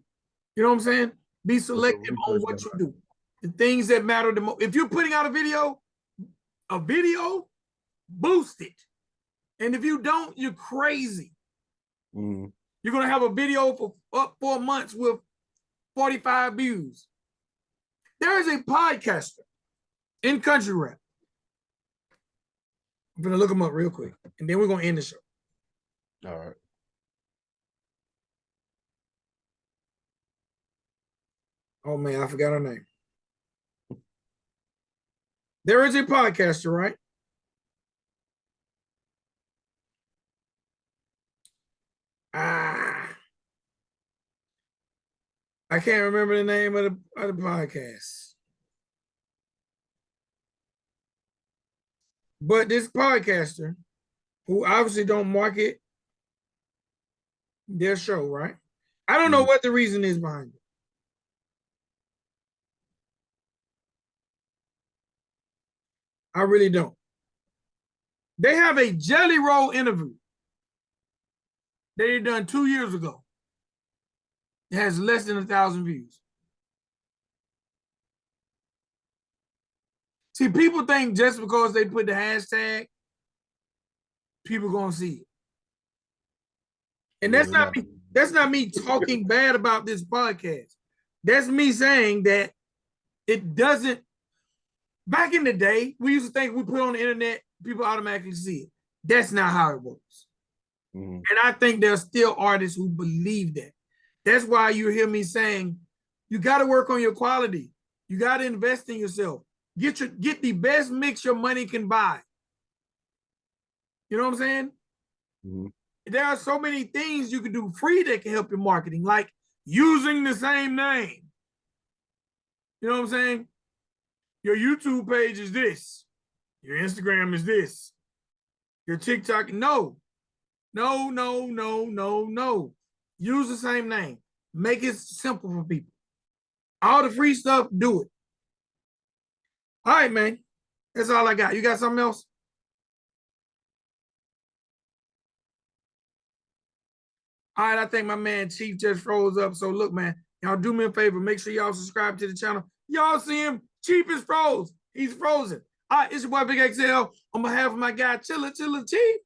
You know what I'm saying? Be selective on what you do. The things that matter the most. If you're putting out a video, boost it. And if you don't, you're crazy. You're gonna have a video for up 4 months with 45 views. There is a podcaster in country rap. I'm gonna look him up real quick, and then we're gonna end the show. All right. Oh man, I forgot her name. There is a podcaster, right? I can't remember the name of the podcast. But this podcaster, who obviously don't market their show, right? I don't know what the reason is behind it. I really don't. They have a Jelly Roll interview they done 2 years ago. It has less than 1,000 views. See, people think just because they put the hashtag, people gonna see it. And that's not me talking bad about this podcast. That's me saying that it doesn't. Back in the day, we used to think we put on the internet, people automatically see it. That's not how it works. And I think there's still artists who believe that. That's why you hear me saying, you got to work on your quality. You got to invest in yourself. Get the best mix your money can buy. You know what I'm saying? There are so many things you can do free that can help your marketing, like using the same name. You know what I'm saying? Your YouTube page is this. Your Instagram is this. Your TikTok, no. Use the same name. Make it simple for people. All the free stuff, do it. All right, man. That's all I got. You got something else? All right, I think my man Chief just froze up. So look, man, y'all do me a favor. Make sure y'all subscribe to the channel. Y'all see him? Chief is froze. He's frozen. All right, it's your boy Big XL. On behalf of my guy, Chilla Chief.